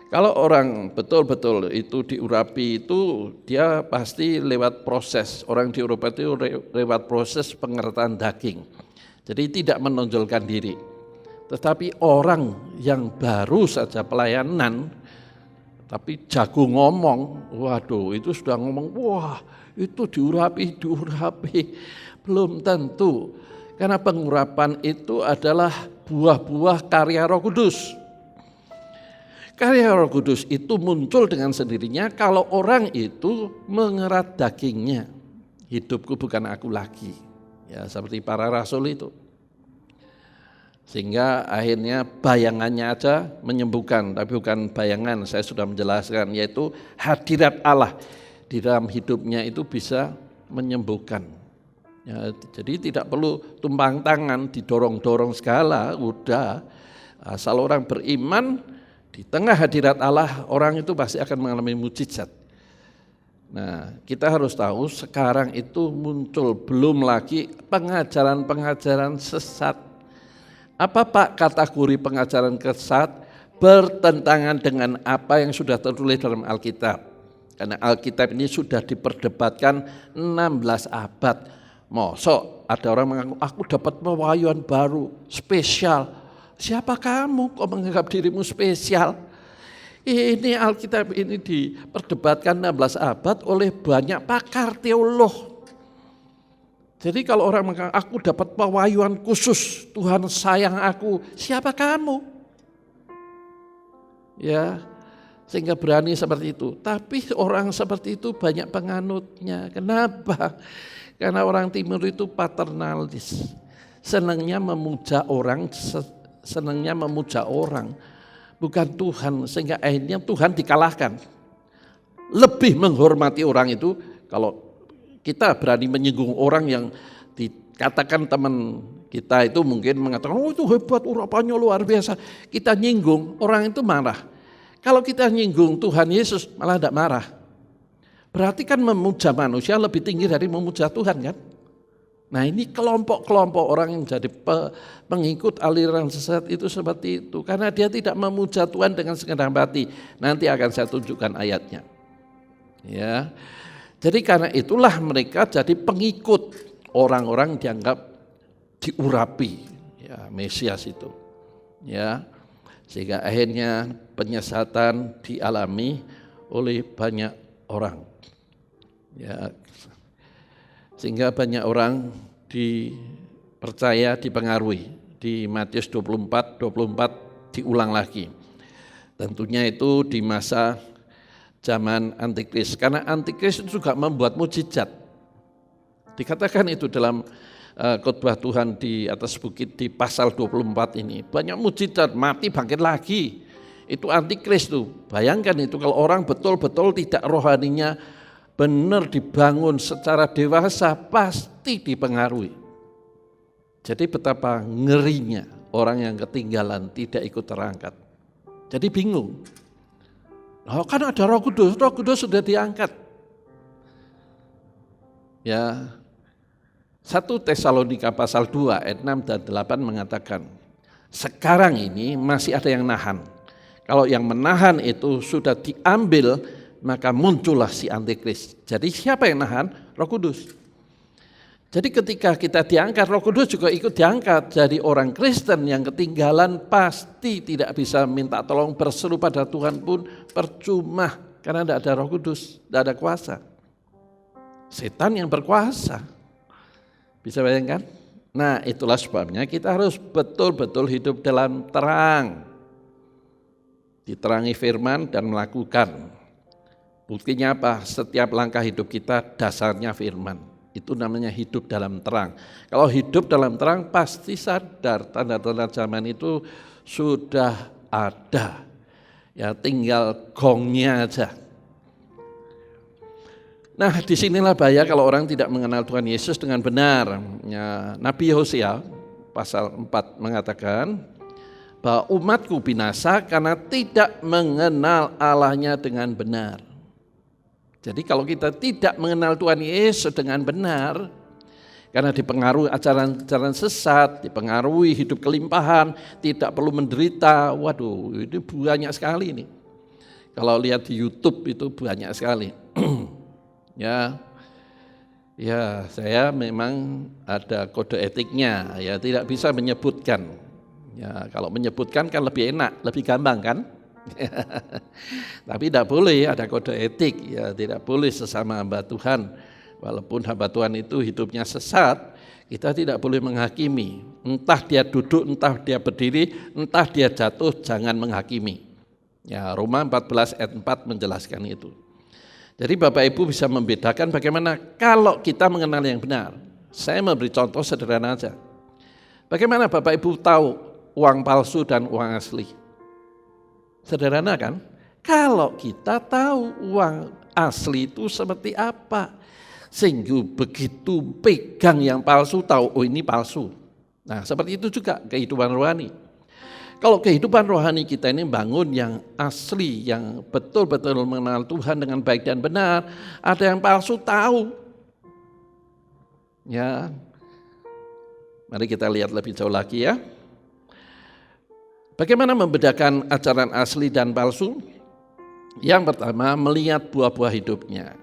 Speaker 3: Kalau orang betul-betul itu diurapi itu dia pasti lewat proses. Orang diurapi itu lewat proses pengertaan daging. Jadi tidak menonjolkan diri. Tetapi orang yang baru saja pelayanan tapi jago ngomong, waduh itu sudah ngomong, wah itu diurapi. Belum tentu. Karena pengurapan itu adalah buah-buah karya Roh Kudus. Karya Roh Kudus itu muncul dengan sendirinya kalau orang itu mengerat dagingnya. Hidupku bukan aku lagi. Ya, seperti para rasul itu. Sehingga akhirnya bayangannya aja menyembuhkan, tapi bukan bayangan, saya sudah menjelaskan, yaitu hadirat Allah di dalam hidupnya itu bisa menyembuhkan. Ya, jadi tidak perlu tumpang tangan, didorong-dorong segala, udah. Asal orang beriman, di tengah hadirat Allah, orang itu pasti akan mengalami mujizat. Nah, kita harus tahu sekarang itu muncul belum lagi pengajaran-pengajaran sesat. Apa Pak kategori pengajaran sesat? Bertentangan dengan apa yang sudah tertulis dalam Alkitab. Karena Alkitab ini sudah diperdebatkan 16 abad. Mosok ada orang mengaku, aku dapat pewahyuan baru, spesial. Siapa kamu kok menganggap dirimu spesial? Ini Alkitab ini diperdebatkan 16 abad oleh banyak pakar teolog. Jadi kalau orang mengatakan, aku dapat pewahyuan khusus, Tuhan sayang aku, siapa kamu? Ya, sehingga berani seperti itu. Tapi orang seperti itu banyak penganutnya. Kenapa? Karena orang timur itu paternalis. Senangnya memuja orang, bukan Tuhan. Sehingga akhirnya Tuhan dikalahkan. Lebih menghormati orang itu kalau kita berani menyinggung orang yang dikatakan teman kita itu mungkin mengatakan, oh itu hebat, urapannya luar biasa. Kita nyinggung, orang itu marah. Kalau kita nyinggung Tuhan Yesus malah tidak marah. Berarti kan memuja manusia lebih tinggi dari memuja Tuhan kan? Nah ini kelompok-kelompok orang yang jadi pengikut aliran sesat itu seperti itu. Karena dia tidak memuja Tuhan dengan segenap hati. Nanti akan saya tunjukkan ayatnya. Ya. Jadi karena itulah mereka jadi pengikut orang-orang dianggap diurapi, ya Mesias itu, ya sehingga akhirnya penyesatan dialami oleh banyak orang, ya sehingga banyak orang dipercaya dipengaruhi. Di Matius 24 diulang lagi. Tentunya itu di masa zaman antikris, karena antikris itu juga membuat mujizat. Dikatakan itu dalam khotbah Tuhan di atas bukit di pasal 24 ini. Banyak mujizat, mati bangkit lagi. Itu antikris tuh. Bayangkan itu kalau orang betul-betul tidak rohaninya benar dibangun secara dewasa, pasti dipengaruhi. Jadi betapa ngerinya orang yang ketinggalan tidak ikut terangkat. Jadi bingung. Oh, kan ada Roh Kudus sudah diangkat. Ya, 1 Tesalonika pasal 2 ayat 6 dan 8 mengatakan, sekarang ini masih ada yang nahan. Kalau yang menahan itu sudah diambil, maka muncullah si antikris. Jadi siapa yang nahan? Roh Kudus. Jadi ketika kita diangkat, Roh Kudus juga ikut diangkat. Jadi orang Kristen yang ketinggalan pasti tidak bisa minta tolong, berseru pada Tuhan pun percuma. Karena tidak ada Roh Kudus, tidak ada kuasa. Setan yang berkuasa. Bisa bayangkan? Nah itulah sebabnya kita harus betul-betul hidup dalam terang. Diterangi firman dan melakukan. Buktinya apa? Setiap langkah hidup kita dasarnya firman. Itu namanya hidup dalam terang. Kalau hidup dalam terang pasti sadar tanda-tanda zaman itu sudah ada. Ya tinggal gongnya aja. Nah disinilah bahaya kalau orang tidak mengenal Tuhan Yesus dengan benar. Ya, Nabi Hosea pasal 4 mengatakan bahwa umatku binasa karena tidak mengenal Allahnya dengan benar. Jadi kalau kita tidak mengenal Tuhan Yesus dengan benar, karena dipengaruhi ajaran-ajaran sesat, dipengaruhi hidup kelimpahan, tidak perlu menderita, waduh ini banyak sekali ini. Kalau lihat di YouTube itu banyak sekali. Ya saya memang ada kode etiknya, ya tidak bisa menyebutkan. Ya kalau menyebutkan kan lebih enak, lebih gampang kan? Tapi tidak boleh, ada kode etik, ya tidak boleh sesama hamba Tuhan. Walaupun hamba Tuhan itu hidupnya sesat, kita tidak boleh menghakimi. Entah dia duduk, entah dia berdiri, entah dia jatuh, jangan menghakimi. Ya Roma 14 ayat 4 menjelaskan itu. Jadi Bapak Ibu bisa membedakan bagaimana kalau kita mengenal yang benar. Saya memberi contoh sederhana saja. Bagaimana Bapak Ibu tahu uang palsu dan uang asli? Sederhana kan? Kalau kita tahu uang asli itu seperti apa, sehingga begitu pegang yang palsu tahu, oh ini palsu. Nah seperti itu juga kehidupan rohani. Kalau kehidupan rohani kita ini bangun yang asli, yang betul-betul mengenal Tuhan dengan baik dan benar, ada yang palsu tahu. Ya, mari kita lihat lebih jauh lagi ya. Bagaimana membedakan ajaran asli dan palsu? Yang pertama, melihat buah-buah hidupnya.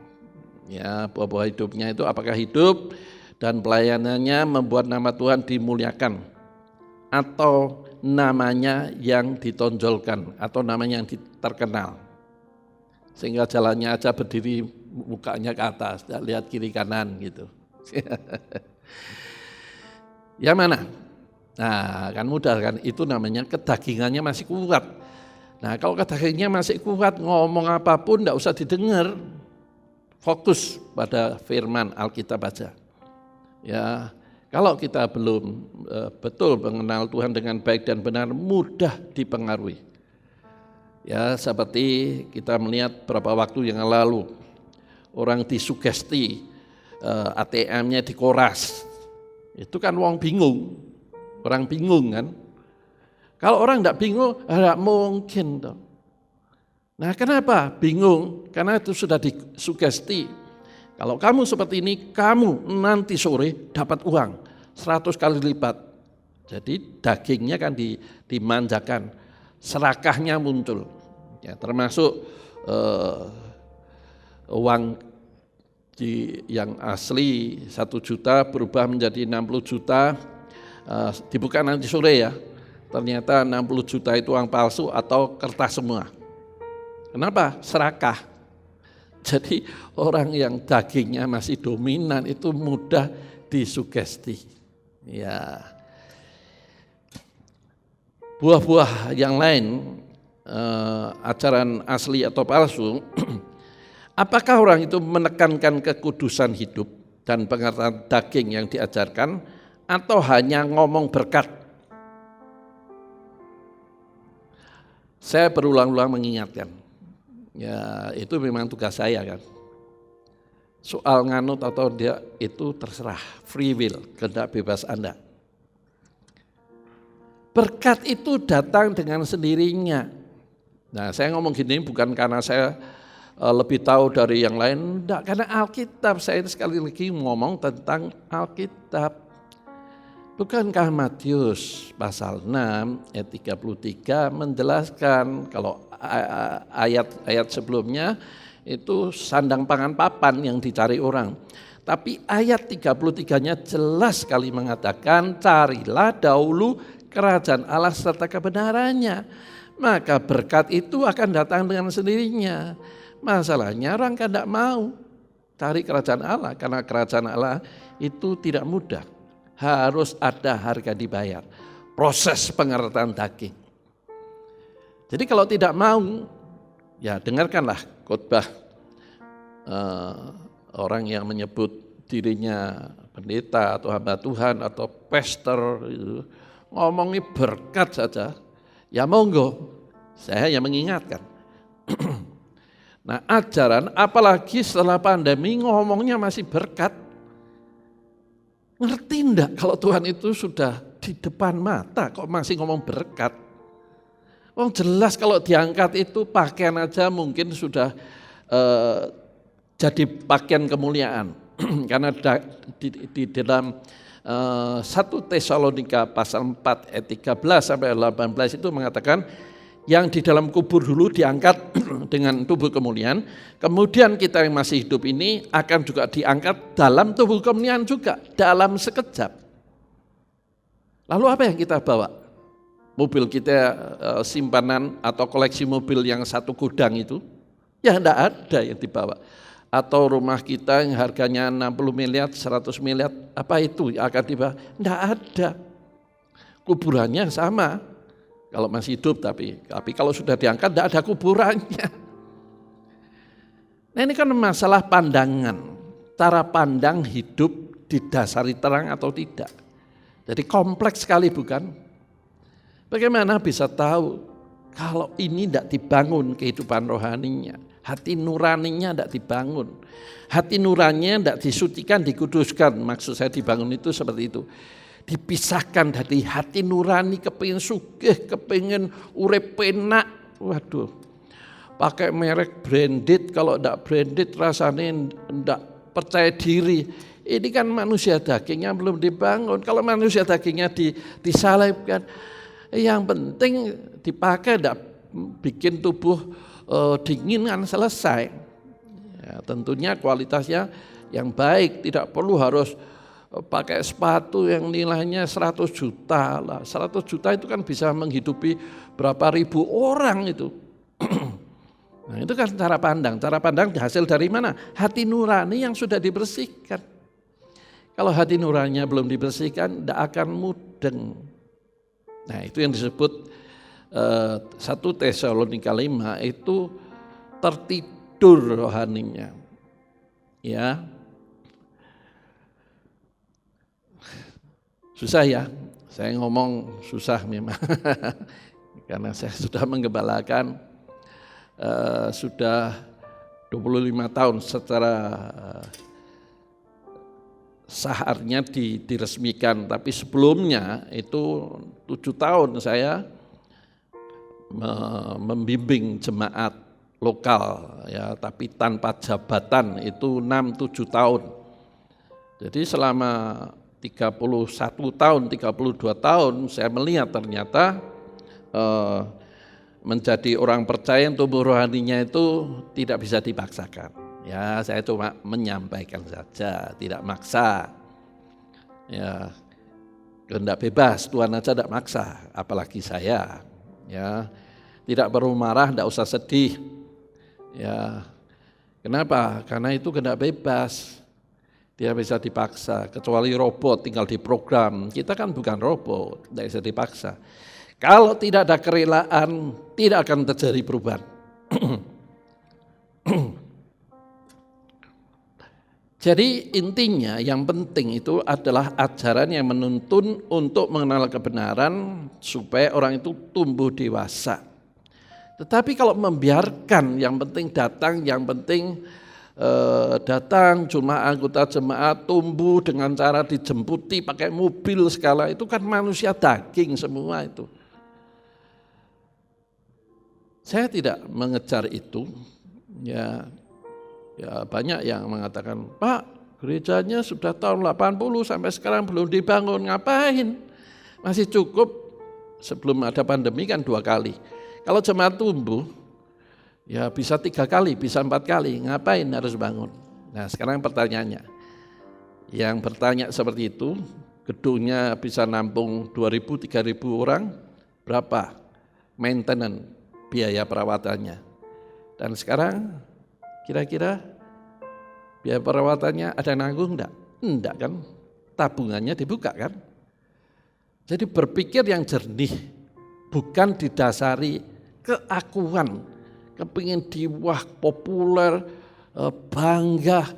Speaker 3: Ya, buah-buah hidupnya itu apakah hidup dan pelayanannya membuat nama Tuhan dimuliakan, atau namanya yang ditonjolkan, atau namanya yang terkenal. Sehingga jalannya aja berdiri mukanya ke atas, tidak lihat kiri kanan gitu. Yang mana? Nah kan mudah kan, itu namanya kedagingannya masih kuat. Nah kalau kedagingannya masih kuat, ngomong apapun tidak usah didengar, fokus pada firman Alkitab aja. Ya, kalau kita belum betul mengenal Tuhan dengan baik dan benar, mudah dipengaruhi. Ya seperti kita melihat beberapa waktu yang lalu, orang disugesti, ATM-nya dikoras, itu kan orang bingung kan. Kalau orang tidak bingung, tidak mungkin dong. Nah kenapa bingung? Karena itu sudah disugesti. Kalau kamu seperti ini, kamu nanti sore dapat uang 100 kali lipat. Jadi dagingnya kan dimanjakan, serakahnya muncul. Ya, termasuk uang yang asli 1 juta berubah menjadi 60 juta, dibuka nanti sore ya. Ternyata 60 juta itu uang palsu atau kertas semua. Kenapa? Serakah. Jadi orang yang dagingnya masih dominan itu mudah disugesti. Ya. Buah-buah yang lain, ajaran asli atau palsu, apakah orang itu menekankan kekudusan hidup dan pengertian daging yang diajarkan, atau hanya ngomong berkat? Saya berulang-ulang mengingatkan, ya itu memang tugas saya kan. Soal nganut atau dia itu terserah, free will, kehendak bebas Anda. Berkat itu datang dengan sendirinya. Nah saya ngomong gini bukan karena saya lebih tahu dari yang lain, enggak, karena Alkitab. Saya sekali lagi ngomong tentang Alkitab. Bukankah Matius pasal 6 ayat 33 menjelaskan kalau ayat sebelumnya itu sandang pangan papan yang dicari orang. Tapi ayat 33-nya jelas sekali mengatakan, carilah dahulu kerajaan Allah serta kebenarannya, maka berkat itu akan datang dengan sendirinya. Masalahnya orang kan tidak mau cari kerajaan Allah, karena kerajaan Allah itu tidak mudah. Harus ada harga dibayar, proses pengertian daging. Jadi kalau tidak mau, ya dengarkanlah khotbah orang yang menyebut dirinya pendeta atau hamba Tuhan atau pastor, ngomongnya berkat saja, ya monggo, saya yang mengingatkan. Nah ajaran apalagi setelah pandemi ngomongnya masih berkat. Ngerti enggak kalau Tuhan itu sudah di depan mata kok masih ngomong berkat? Oh jelas kalau diangkat itu pakaian aja mungkin sudah jadi pakaian kemuliaan. Karena di dalam 1 Tesalonika pasal 4 ayat 13 sampai 18 itu mengatakan, yang di dalam kubur dulu diangkat dengan tubuh kemuliaan, kemudian kita yang masih hidup ini akan juga diangkat dalam tubuh kemuliaan juga, dalam sekejap. Lalu apa yang kita bawa? Mobil kita simpanan atau koleksi mobil yang 1 gudang itu? Ya enggak ada yang dibawa. Atau rumah kita yang harganya 60 miliar, 100 miliar, apa itu yang akan dibawa? Enggak ada. Kuburannya sama. Kalau masih hidup tapi kalau sudah diangkat tidak ada kuburannya. Nah ini kan masalah pandangan, cara pandang hidup didasari terang atau tidak. Jadi kompleks sekali bukan? Bagaimana bisa tahu kalau ini tidak dibangun kehidupan rohaninya, hati nuraninya tidak dibangun, hati nuraninya tidak disucikan, dikuduskan. Maksud saya dibangun itu seperti itu. Dipisahkan dari hati nurani, kepingin sugih, kepingin urip penak. Waduh, pakai merek branded, kalau tidak branded rasanya tidak percaya diri. Ini kan manusia dagingnya belum dibangun. Kalau manusia dagingnya disalibkan, yang penting dipakai, tidak bikin tubuh dingin kan selesai. Ya, tentunya kualitasnya yang baik, tidak perlu harus pakai sepatu yang nilainya 100 juta lah. 100 juta itu kan bisa menghidupi berapa ribu orang itu. Nah, itu kan cara pandang. Cara pandang hasil dari mana? Hati nurani yang sudah dibersihkan. Kalau hati nuraninya belum dibersihkan, tidak akan mudeng. Nah, itu yang disebut 1 Tesalonika 5 itu tertidur rohaninya. Ya. Susah ya, saya ngomong susah memang. Karena saya sudah menggembalakan sudah 25 tahun secara saharnya diresmikan, tapi sebelumnya itu 7 tahun saya membimbing jemaat lokal ya, tapi tanpa jabatan itu 6-7 tahun. Jadi selama 31 tahun, 32 tahun saya melihat ternyata menjadi orang percaya yang tumbuh rohaninya itu tidak bisa dipaksakan. Ya, saya cuma menyampaikan saja, tidak maksa. Ya, kehendak bebas, Tuhan aja tidak maksa, apalagi saya. Ya, tidak perlu marah, tidak usah sedih. Ya, kenapa? Karena itu kehendak bebas, tidak bisa dipaksa. Kecuali robot tinggal diprogram. Kita kan bukan robot, tidak bisa dipaksa. Kalau tidak ada kerelaan, tidak akan terjadi perubahan. Jadi intinya yang penting itu adalah ajaran yang menuntun untuk mengenal kebenaran supaya orang itu tumbuh dewasa. Tetapi kalau membiarkan yang penting datang, yang penting datang cuma anggota jemaat tumbuh dengan cara dijemputi pakai mobil segala, itu kan manusia daging semua itu. Saya tidak mengejar itu, ya banyak yang mengatakan, Pak, gerejanya sudah tahun 80 sampai sekarang belum dibangun, ngapain? Masih cukup sebelum ada pandemi kan 2 kali. Kalau jemaat tumbuh, ya bisa 3 kali, bisa 4 kali, ngapain harus bangun? Nah sekarang pertanyaannya, yang bertanya seperti itu, gedungnya bisa nampung 2.000-3.000 orang, berapa maintenance biaya perawatannya? Dan sekarang kira-kira biaya perawatannya ada nanggung enggak? Enggak kan, tabungannya dibuka kan. Jadi berpikir yang jernih, bukan didasari keakuan, kepingin diwah populer, bangga,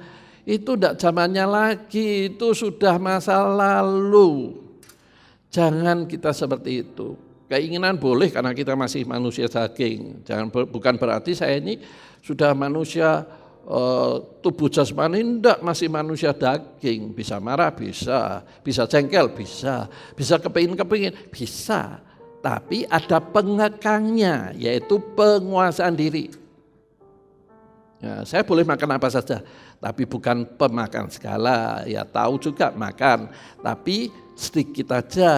Speaker 3: itu enggak zamannya lagi, itu sudah masa lalu. Jangan kita seperti itu. Keinginan boleh karena kita masih manusia daging. Bukan berarti saya ini sudah manusia tubuh jasmani, enggak, masih manusia daging. Bisa marah, bisa jengkel, bisa kepingin, bisa. Tapi ada pengekangnya, yaitu penguasaan diri. Ya, saya boleh makan apa saja, tapi bukan pemakan segala. Ya tahu juga makan, tapi sedikit aja.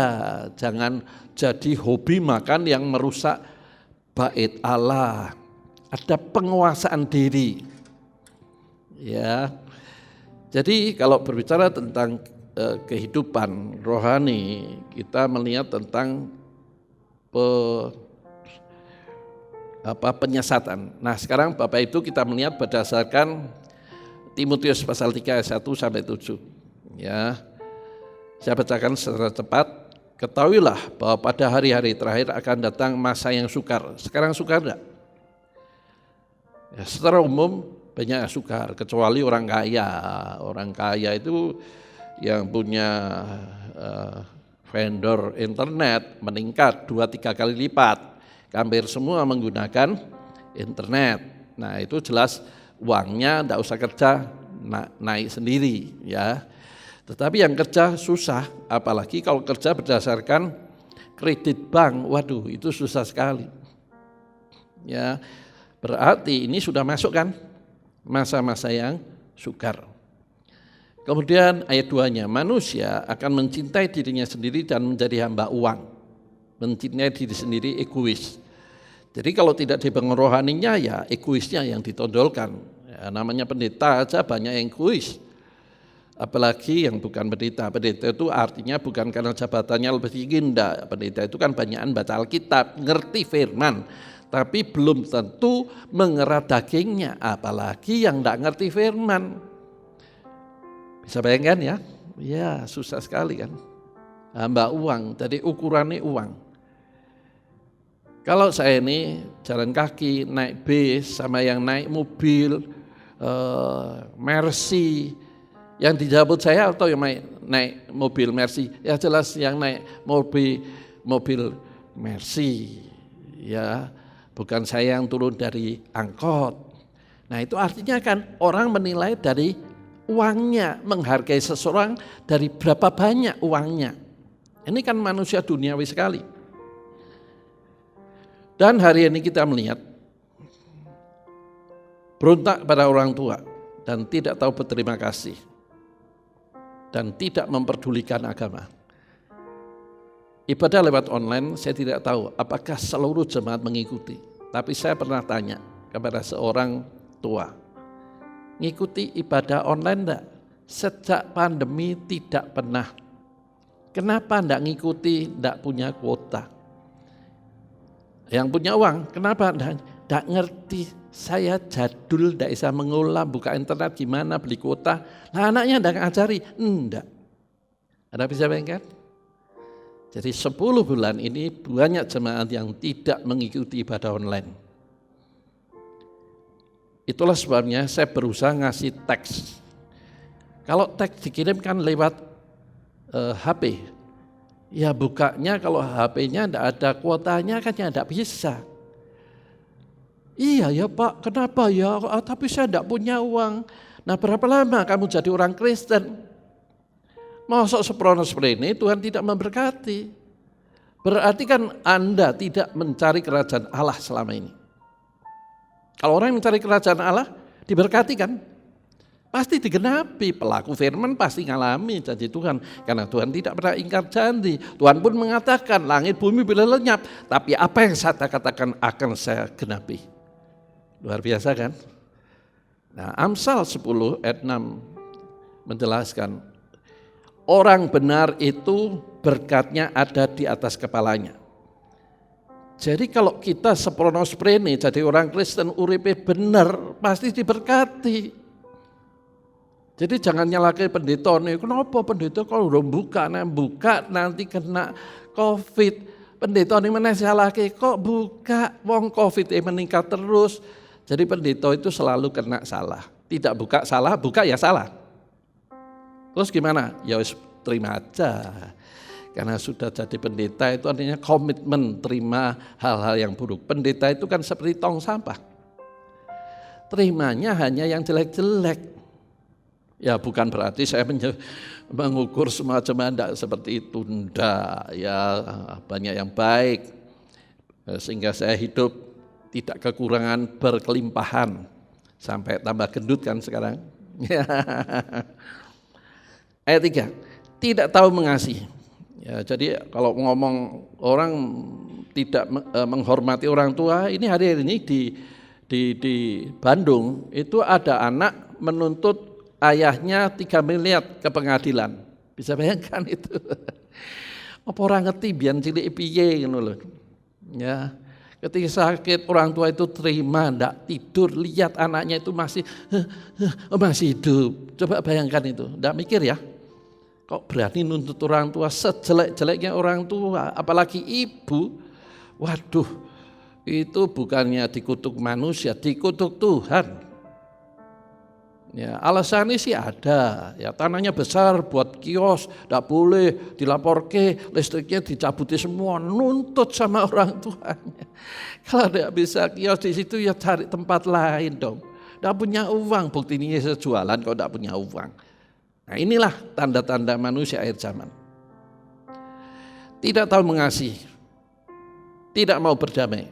Speaker 3: Jangan jadi hobi makan yang merusak bait Allah. Ada penguasaan diri. Ya. Jadi kalau berbicara tentang kehidupan rohani, kita melihat tentang penyesatan. Nah, sekarang Bapak Ibu kita melihat berdasarkan Timotius pasal 3 ayat 1 sampai 7. Ya. Saya bacakan secara cepat. Ketahuilah bahwa pada hari-hari terakhir akan datang masa yang sukar. Sekarang sukar enggak? Ya, secara umum banyak yang sukar, kecuali orang kaya. Orang kaya itu yang punya vendor internet meningkat 2-3 kali lipat. Hampir semua menggunakan internet. Nah itu jelas uangnya tidak usah kerja naik sendiri ya. Tetapi yang kerja susah, apalagi kalau kerja berdasarkan kredit bank, waduh itu susah sekali. Ya, berarti ini sudah masuk kan masa-masa yang sukar. Kemudian ayat 2-nya, manusia akan mencintai dirinya sendiri dan menjadi hamba uang. Mencintai diri sendiri egois. Jadi kalau tidak dibangun rohaninya ya egoisnya yang ditondolkan. Ya, namanya pendeta aja banyak yang egois. Apalagi yang bukan pendeta. Pendeta itu artinya bukan karena jabatannya lebih tinggi, enggak. Pendeta itu kan banyakan baca Alkitab, ngerti firman, tapi belum tentu mengerat dagingnya, apalagi yang enggak ngerti firman. Bisa bayangkan ya? Ya susah sekali kan. Hamba uang, jadi ukurannya uang. Kalau saya ini jalan kaki, naik bis, sama yang naik mobil, Mercy, yang dijemput saya atau yang naik mobil Mercy? Ya jelas yang naik mobil Mercy, ya bukan saya yang turun dari angkot. Nah itu artinya kan orang menilai dari uangnya, menghargai seseorang dari berapa banyak uangnya. Ini kan manusia duniawi sekali. Dan hari ini kita melihat berontak pada orang tua dan tidak tahu berterima kasih dan tidak memperdulikan agama. Ibadah lewat online saya tidak tahu apakah seluruh jemaat mengikuti, tapi saya pernah tanya kepada seorang tua, ngikuti ibadah online enggak? Sejak pandemi tidak pernah. Kenapa enggak ngikuti, enggak punya kuota? Yang punya uang, kenapa? Tidak ngerti, saya jadul, tidak bisa mengolah, buka internet gimana, beli kuota. Nah anaknya tidak ngajari, enggak. Anda bisa bayangkan? Jadi 10 bulan ini banyak jemaat yang tidak mengikuti ibadah online. Itulah sebabnya saya berusaha ngasih teks. Kalau teks dikirimkan lewat HP, ya bukanya kalau HP-nya tidak ada kuotanya kan ya tidak bisa. Iya ya Pak, kenapa ya? Tapi saya tidak punya uang. Nah berapa lama kamu jadi orang Kristen? Masuk seperti ini Tuhan tidak memberkati. Berarti kan Anda tidak mencari kerajaan Allah selama ini. Kalau orang yang mencari kerajaan Allah diberkati kan? Pasti digenapi, pelaku firman pasti ngalami janji Tuhan. Karena Tuhan tidak pernah ingkar janji. Tuhan pun mengatakan langit bumi boleh lenyap, tapi apa yang saya katakan akan saya genapi. Luar biasa kan? Nah Amsal 10 ayat 6 menjelaskan, orang benar itu berkatnya ada di atas kepalanya. Jadi kalau kita sepronos prene jadi orang Kristen uripe benar, pasti diberkati. Jadi jangan nyalakai pendeta nih, kenapa pendeta kalau udah buka nanti kena COVID. Pendeta nih mana nyalakai kok buka, wong COVID meningkat terus. Jadi pendeta itu selalu kena salah. Tidak buka salah, buka ya salah. Terus gimana? Ya wis terima aja. Karena sudah jadi pendeta itu artinya komitmen terima hal-hal yang buruk. Pendeta itu kan seperti tong sampah. Terimanya hanya yang jelek-jelek. Ya bukan berarti saya mengukur semua jemaat seperti itu, enggak. Ya banyak yang baik sehingga saya hidup tidak kekurangan, berkelimpahan sampai tambah gendut kan sekarang. Ayat 3, tidak tahu mengasihi. Ya, jadi kalau ngomong orang tidak menghormati orang tua, ini hari ini di Bandung itu ada anak menuntut ayahnya 3 miliar ke pengadilan. Bisa bayangkan itu. Apa orang ngerti biar cilik piye ngono lho. Ya. Ketika sakit orang tua itu terima, ndak tidur, lihat anaknya itu masih hidup. Coba bayangkan itu, ndak mikir ya. Kok berani nuntut orang tua sejelek-jeleknya orang tua, apalagi ibu. Waduh, itu bukannya dikutuk manusia, dikutuk Tuhan. Ya, alasannya sih ada, ya tanahnya besar buat kios, tidak boleh dilaporke, listriknya dicabuti semua, nuntut sama orang tuanya. Kalau tidak bisa kios di situ ya cari tempat lain dong. Tidak punya uang, buktinya jualan kalau tidak punya uang. Nah inilah tanda-tanda manusia akhir zaman. Tidak tahu mengasihi, tidak mau berdamai,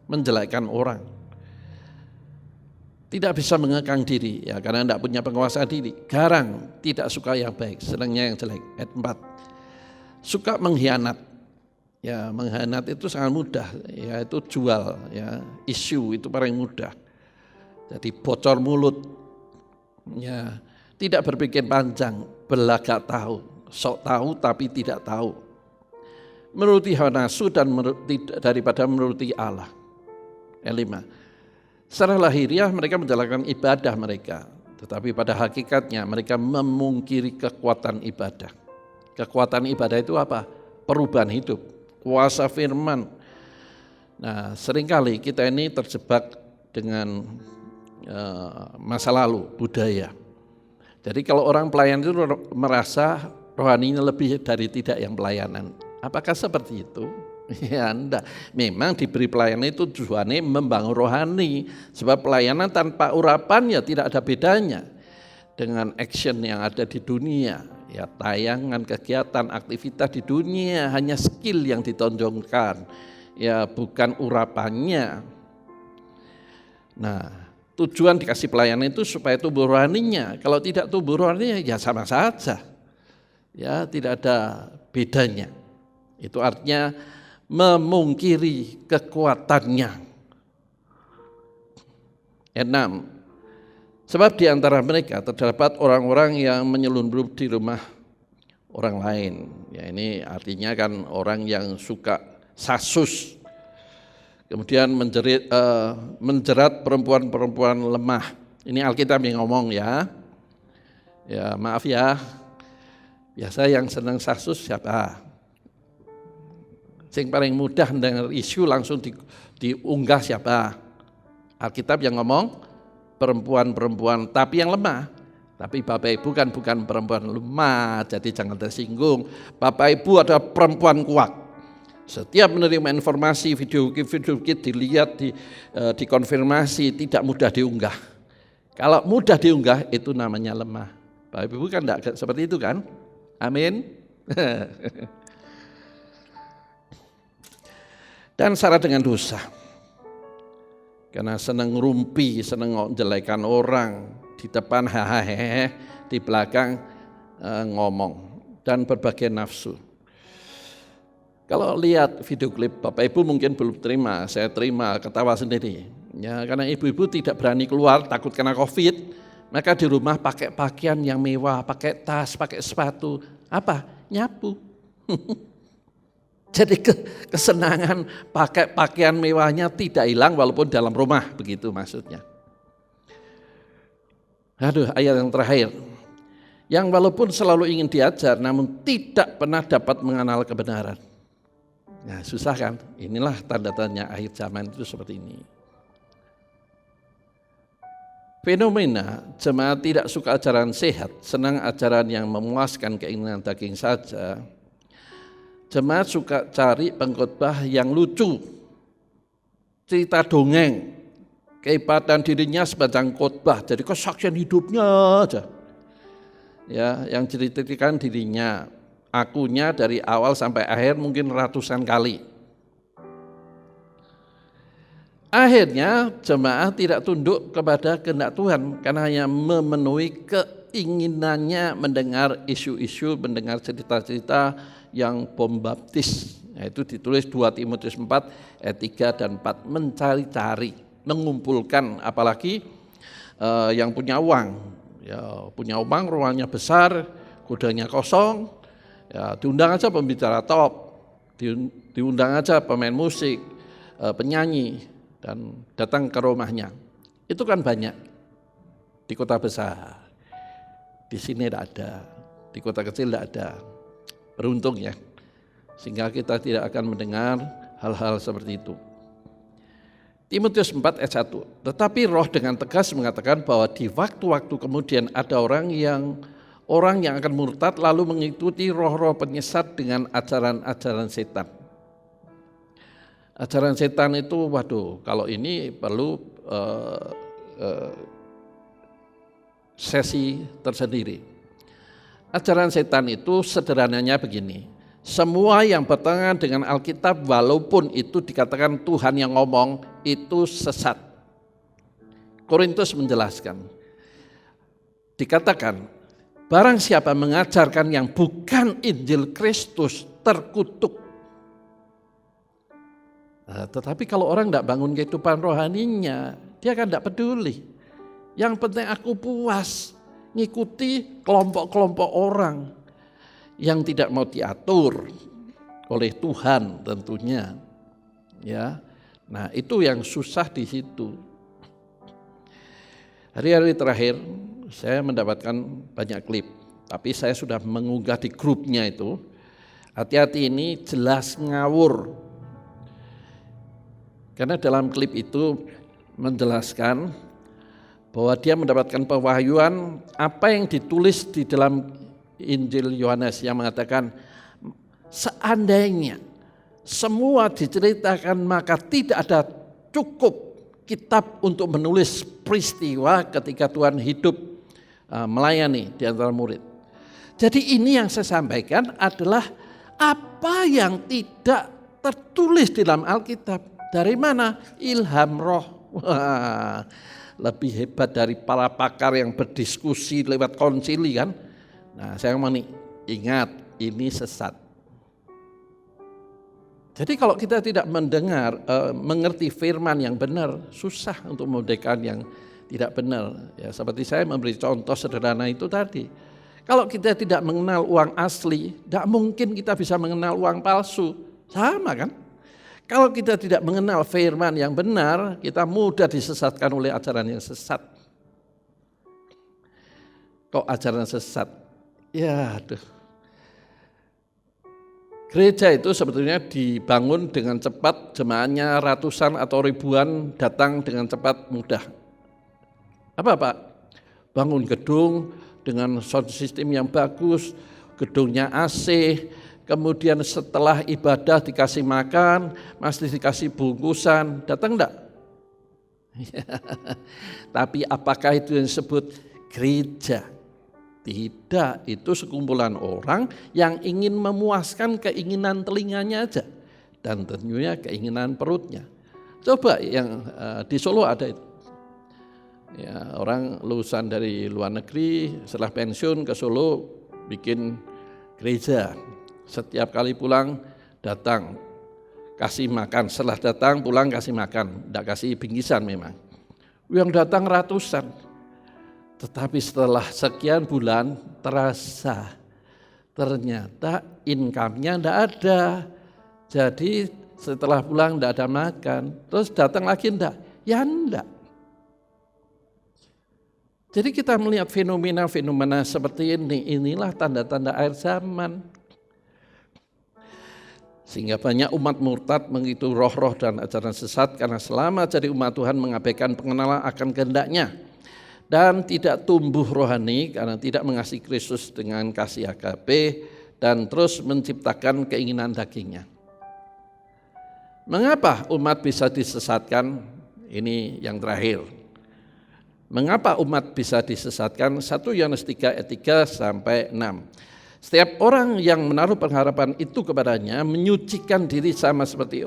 Speaker 3: menjelekkan orang. Tidak bisa mengekang diri ya karena tidak punya penguasa diri, garang, tidak suka yang baik, senangnya yang jelek. Ayat 4. Suka mengkhianat. Ya, mengkhianat itu sangat mudah, ya itu jual ya, isu itu paling mudah. Jadi bocor mulut. Ya, tidak berpikir panjang, belagak tahu, sok tahu tapi tidak tahu. Menuruti hawa nafsu dan daripada menuruti Allah. Ayat 5. Secara lahiriah mereka menjalankan ibadah mereka, tetapi pada hakikatnya mereka memungkiri kekuatan ibadah. Kekuatan ibadah itu apa? Perubahan hidup, kuasa firman. Nah, seringkali kita ini terjebak dengan masa lalu, budaya. Jadi kalau orang pelayan itu merasa rohaninya lebih dari tidak yang pelayanan. Apakah seperti itu? Ya enggak, memang diberi pelayanan itu tujuannya membangun rohani. Sebab pelayanan tanpa urapan ya tidak ada bedanya dengan action yang ada di dunia. Ya tayangan, kegiatan, aktivitas di dunia hanya skill yang ditonjolkan, ya bukan urapannya. Nah tujuan dikasih pelayanan itu supaya tumbuh rohaninya. Kalau tidak tumbuh rohaninya ya sama saja, ya tidak ada bedanya. Itu artinya memungkiri kekuatannya. Ayat 6. Sebab di antara mereka terdapat orang-orang yang menyelundup di rumah orang lain. Ya ini artinya kan orang yang suka sasus. Kemudian menjerat perempuan-perempuan lemah. Ini Alkitab yang ngomong ya. Ya maaf ya. Biasa yang senang sasus siapa? Yang paling mudah dengar isu langsung diunggah siapa? Alkitab yang ngomong perempuan-perempuan tapi yang lemah. Tapi Bapak Ibu kan bukan perempuan lemah, jadi jangan tersinggung. Bapak Ibu adalah perempuan kuat. Setiap menerima informasi video dilihat, dikonfirmasi, tidak mudah diunggah. Kalau mudah diunggah itu namanya lemah. Bapak Ibu kan tidak seperti itu kan? Amin. Dan syarat dengan dosa. Karena senang rumpi, senang menjelekan orang, di depan hahaha, di belakang ngomong dan berbagai nafsu. Kalau lihat video klip Bapak Ibu mungkin belum terima, saya terima, ketawa sendiri. Ya, karena ibu-ibu tidak berani keluar takut kena Covid, maka di rumah pakai pakaian yang mewah, pakai tas, pakai sepatu, apa? Nyapu. Jadi kesenangan pakai pakaian mewahnya tidak hilang walaupun dalam rumah, begitu maksudnya. Aduh, ayat yang terakhir. Yang walaupun selalu ingin diajar namun tidak pernah dapat mengenal kebenaran. Nah, susah kan? Inilah tanda-tandanya akhir zaman itu seperti ini. Fenomena jemaat tidak suka ajaran sehat, senang ajaran yang memuaskan keinginan daging saja. Jemaat suka cari pengkhotbah yang lucu, cerita dongeng, keibatan dirinya sepanjang khotbah, jadi kesaksian hidupnya aja. Ya, yang ceritakan dirinya, akunya dari awal sampai akhir mungkin ratusan kali. Akhirnya jemaat tidak tunduk kepada kehendak Tuhan karena hanya memenuhi keinginannya mendengar isu-isu, mendengar cerita-cerita yang bombastis. Itu ditulis 2 Timotius 4 ayat 3 dan 4, mencari-cari, mengumpulkan, apalagi yang punya uang. Ya, punya uang, ruangnya besar, kudanya kosong, ya diundang aja pembicara top, diundang aja pemain musik, penyanyi, dan datang ke rumahnya. Itu kan banyak di kota besar. Di sini tidak ada, di kota kecil tidak ada. Beruntung ya, sehingga kita tidak akan mendengar hal-hal seperti itu. Timotius 4 ayat 1. Tetapi roh dengan tegas mengatakan bahwa di waktu-waktu kemudian ada orang yang akan murtad lalu mengikuti roh-roh penyesat dengan ajaran-ajaran setan. Ajaran setan itu, waduh, kalau ini perlu sesi tersendiri. Ajaran setan itu sederhananya begini. Semua yang bertentangan dengan Alkitab walaupun itu dikatakan Tuhan yang ngomong itu sesat. Korintus menjelaskan. Dikatakan barang siapa mengajarkan yang bukan Injil Kristus terkutuk. Nah, tetapi kalau orang tidak bangun kehidupan rohaninya, dia kan tidak peduli. Yang penting aku puas ngikuti kelompok-kelompok orang yang tidak mau diatur oleh Tuhan tentunya. Ya. Nah, itu yang susah di situ. Hari-hari terakhir saya mendapatkan banyak klip, tapi saya sudah mengunggah di grupnya itu. Hati-hati ini jelas ngawur. Karena dalam klip itu menjelaskan bahwa dia mendapatkan pewahyuan apa yang ditulis di dalam Injil Yohanes yang mengatakan seandainya semua diceritakan maka tidak ada cukup kitab untuk menulis peristiwa ketika Tuhan hidup melayani di antara murid. Jadi ini yang saya sampaikan adalah apa yang tidak tertulis di dalam Alkitab. Dari mana? Ilham roh. Wah, lebih hebat dari para pakar yang berdiskusi lewat konsili kan. Nah, saya ngomong nih, ingat ini sesat. Jadi kalau kita tidak mendengar, mengerti firman yang benar, susah untuk membedakan yang tidak benar. Ya, seperti saya memberi contoh sederhana itu tadi. Kalau kita tidak mengenal uang asli, tidak mungkin kita bisa mengenal uang palsu. Sama kan? Kalau kita tidak mengenal firman yang benar, kita mudah disesatkan oleh ajaran yang sesat. Kok ajaran sesat? Ya, aduh. Gereja itu sebetulnya dibangun dengan cepat, jemaahnya ratusan atau ribuan datang dengan cepat mudah. Apa Pak? Bangun gedung dengan sound system yang bagus, gedungnya AC, kemudian setelah ibadah dikasih makan, masih dikasih bungkusan, datang enggak? Tapi apakah itu yang disebut gereja? Tidak, itu sekumpulan orang yang ingin memuaskan keinginan telinganya aja. Dan tentunya keinginan perutnya. Coba yang di Solo ada itu. Ya, orang lulusan dari luar negeri setelah pensiun ke Solo bikin gereja. Setiap kali pulang datang kasih makan, setelah datang pulang kasih makan, tidak kasih bingkisan memang. Yang datang ratusan, tetapi setelah sekian bulan terasa ternyata income-nya tidak ada. Jadi setelah pulang tidak ada makan, terus datang lagi enggak? Ya enggak. Jadi kita melihat fenomena-fenomena seperti ini, inilah tanda-tanda akhir zaman. Sehingga banyak umat murtad mengikuti roh-roh dan ajaran sesat karena selama jadi umat Tuhan mengabaikan pengenalan akan kehendaknya dan tidak tumbuh rohani karena tidak mengasihi Kristus dengan kasih agape dan terus menciptakan keinginan dagingnya. Mengapa umat bisa disesatkan? Ini yang terakhir. Mengapa umat bisa disesatkan? 1 Yohanes 3 ayat 3 sampai 6. Setiap orang yang menaruh pengharapan itu kepadanya menyucikan diri sama seperti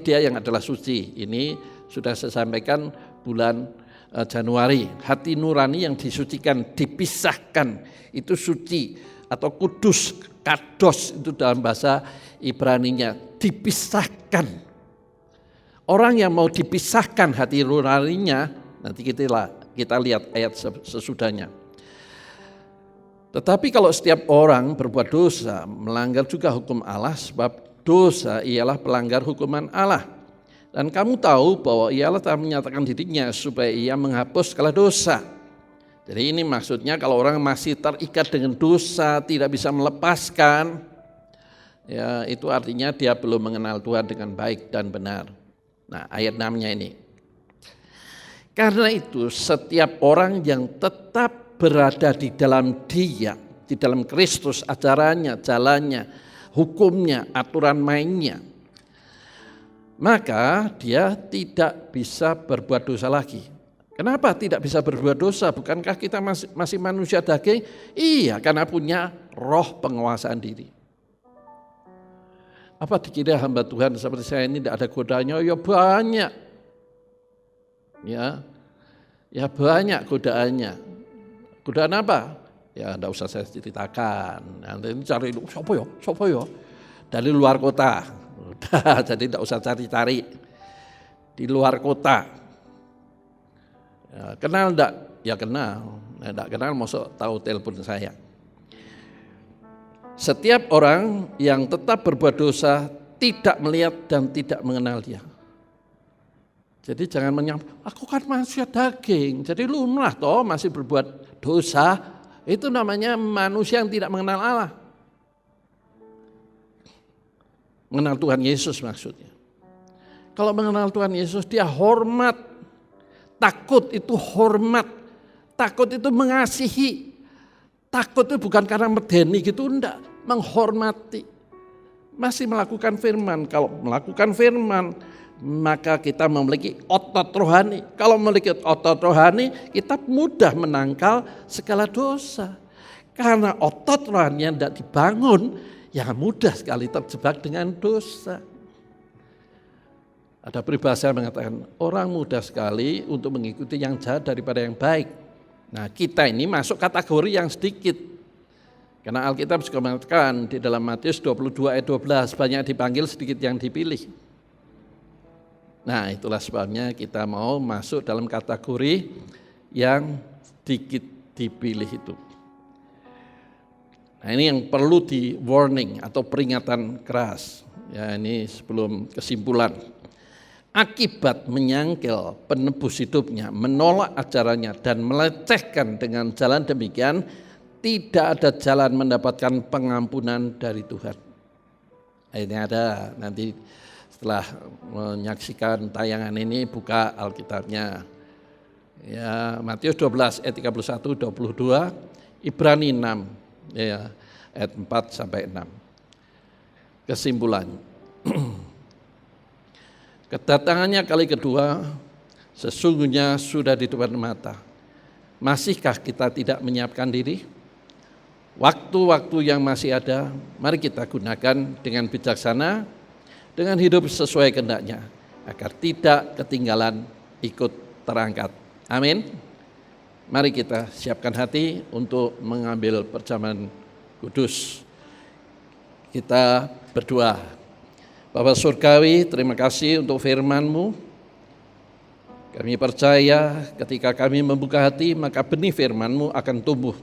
Speaker 3: dia yang adalah suci. Ini sudah saya sampaikan bulan Januari. Hati nurani yang disucikan, dipisahkan, itu suci atau kudus, kados itu dalam bahasa Ibraninya, dipisahkan. Orang yang mau dipisahkan hati nuraninya, nanti kita lihat ayat sesudahnya. Tetapi kalau setiap orang berbuat dosa, melanggar juga hukum Allah, sebab dosa ialah pelanggar hukuman Allah. Dan kamu tahu bahwa ia telah menyatakan dirinya supaya ia menghapus segala dosa. Jadi ini maksudnya kalau orang masih terikat dengan dosa, tidak bisa melepaskan, ya itu artinya dia belum mengenal Tuhan dengan baik dan benar. Nah, ayat 6-nya ini. Karena itu setiap orang yang tetap berada di dalam Dia, di dalam Kristus, ajarannya, jalannya, hukumnya, aturan mainnya, maka dia tidak bisa berbuat dosa lagi. Kenapa tidak bisa berbuat dosa? Bukankah kita masih manusia daging? Iya, karena punya roh penguasaan diri. Apa dikira hamba Tuhan seperti saya ini tidak ada godaannya? Ya banyak. Ya banyak godaannya. Godaan apa? Ya enggak usah saya ceritakan. Nanti cari siapa ya? Dari luar kota. Udah, jadi enggak usah cari-cari. Di luar kota. Ya, kenal enggak? Ya kenal. Enggak kenal masuk tahu telepon saya. Setiap orang yang tetap berbuat dosa tidak melihat dan tidak mengenal Dia. Jadi jangan menyangka, aku kan manusia daging, jadi lumrah toh masih berbuat dosa. Itu namanya manusia yang tidak mengenal Allah. Mengenal Tuhan Yesus maksudnya. Kalau mengenal Tuhan Yesus dia hormat. Takut itu hormat. Takut itu mengasihi. Takut itu bukan karena medeni gitu, enggak. Menghormati. Masih melakukan firman. Kalau melakukan firman, maka kita memiliki otot rohani. Kalau memiliki otot rohani, kita mudah menangkal segala dosa. Karena otot rohani yang tidak dibangun, ya mudah sekali terjebak dengan dosa. Ada peribahasa yang mengatakan, orang mudah sekali untuk mengikuti yang jahat daripada yang baik. Nah, kita ini masuk kategori yang sedikit. Karena Alkitab juga mengatakan di dalam Matius 22 ayat 12, banyak dipanggil sedikit yang dipilih. Nah, itulah sebabnya kita mau masuk dalam kategori yang sedikit dipilih itu. Nah, ini yang perlu di warning atau peringatan keras. Ya, ini sebelum kesimpulan. Akibat menyangkal penebus hidupnya, menolak ajarannya dan melecehkan dengan jalan demikian, tidak ada jalan mendapatkan pengampunan dari Tuhan. Ini ada nanti setelah menyaksikan tayangan ini buka Alkitabnya. Ya, Matius 12 ayat 31 22, Ibrani 6 ya, ayat 4 sampai 6. Kesimpulan. Kedatangannya kali kedua sesungguhnya sudah di depan mata. Masihkah kita tidak menyiapkan diri? Waktu-waktu yang masih ada, mari kita gunakan dengan bijaksana, dengan hidup sesuai kehendaknya, agar tidak ketinggalan ikut terangkat. Amin. Mari kita siapkan hati untuk mengambil perjamuan kudus. Kita berdoa. Bapa Surgawi, terima kasih untuk firman-Mu. Kami percaya ketika kami membuka hati, maka benih firman-Mu akan tumbuh,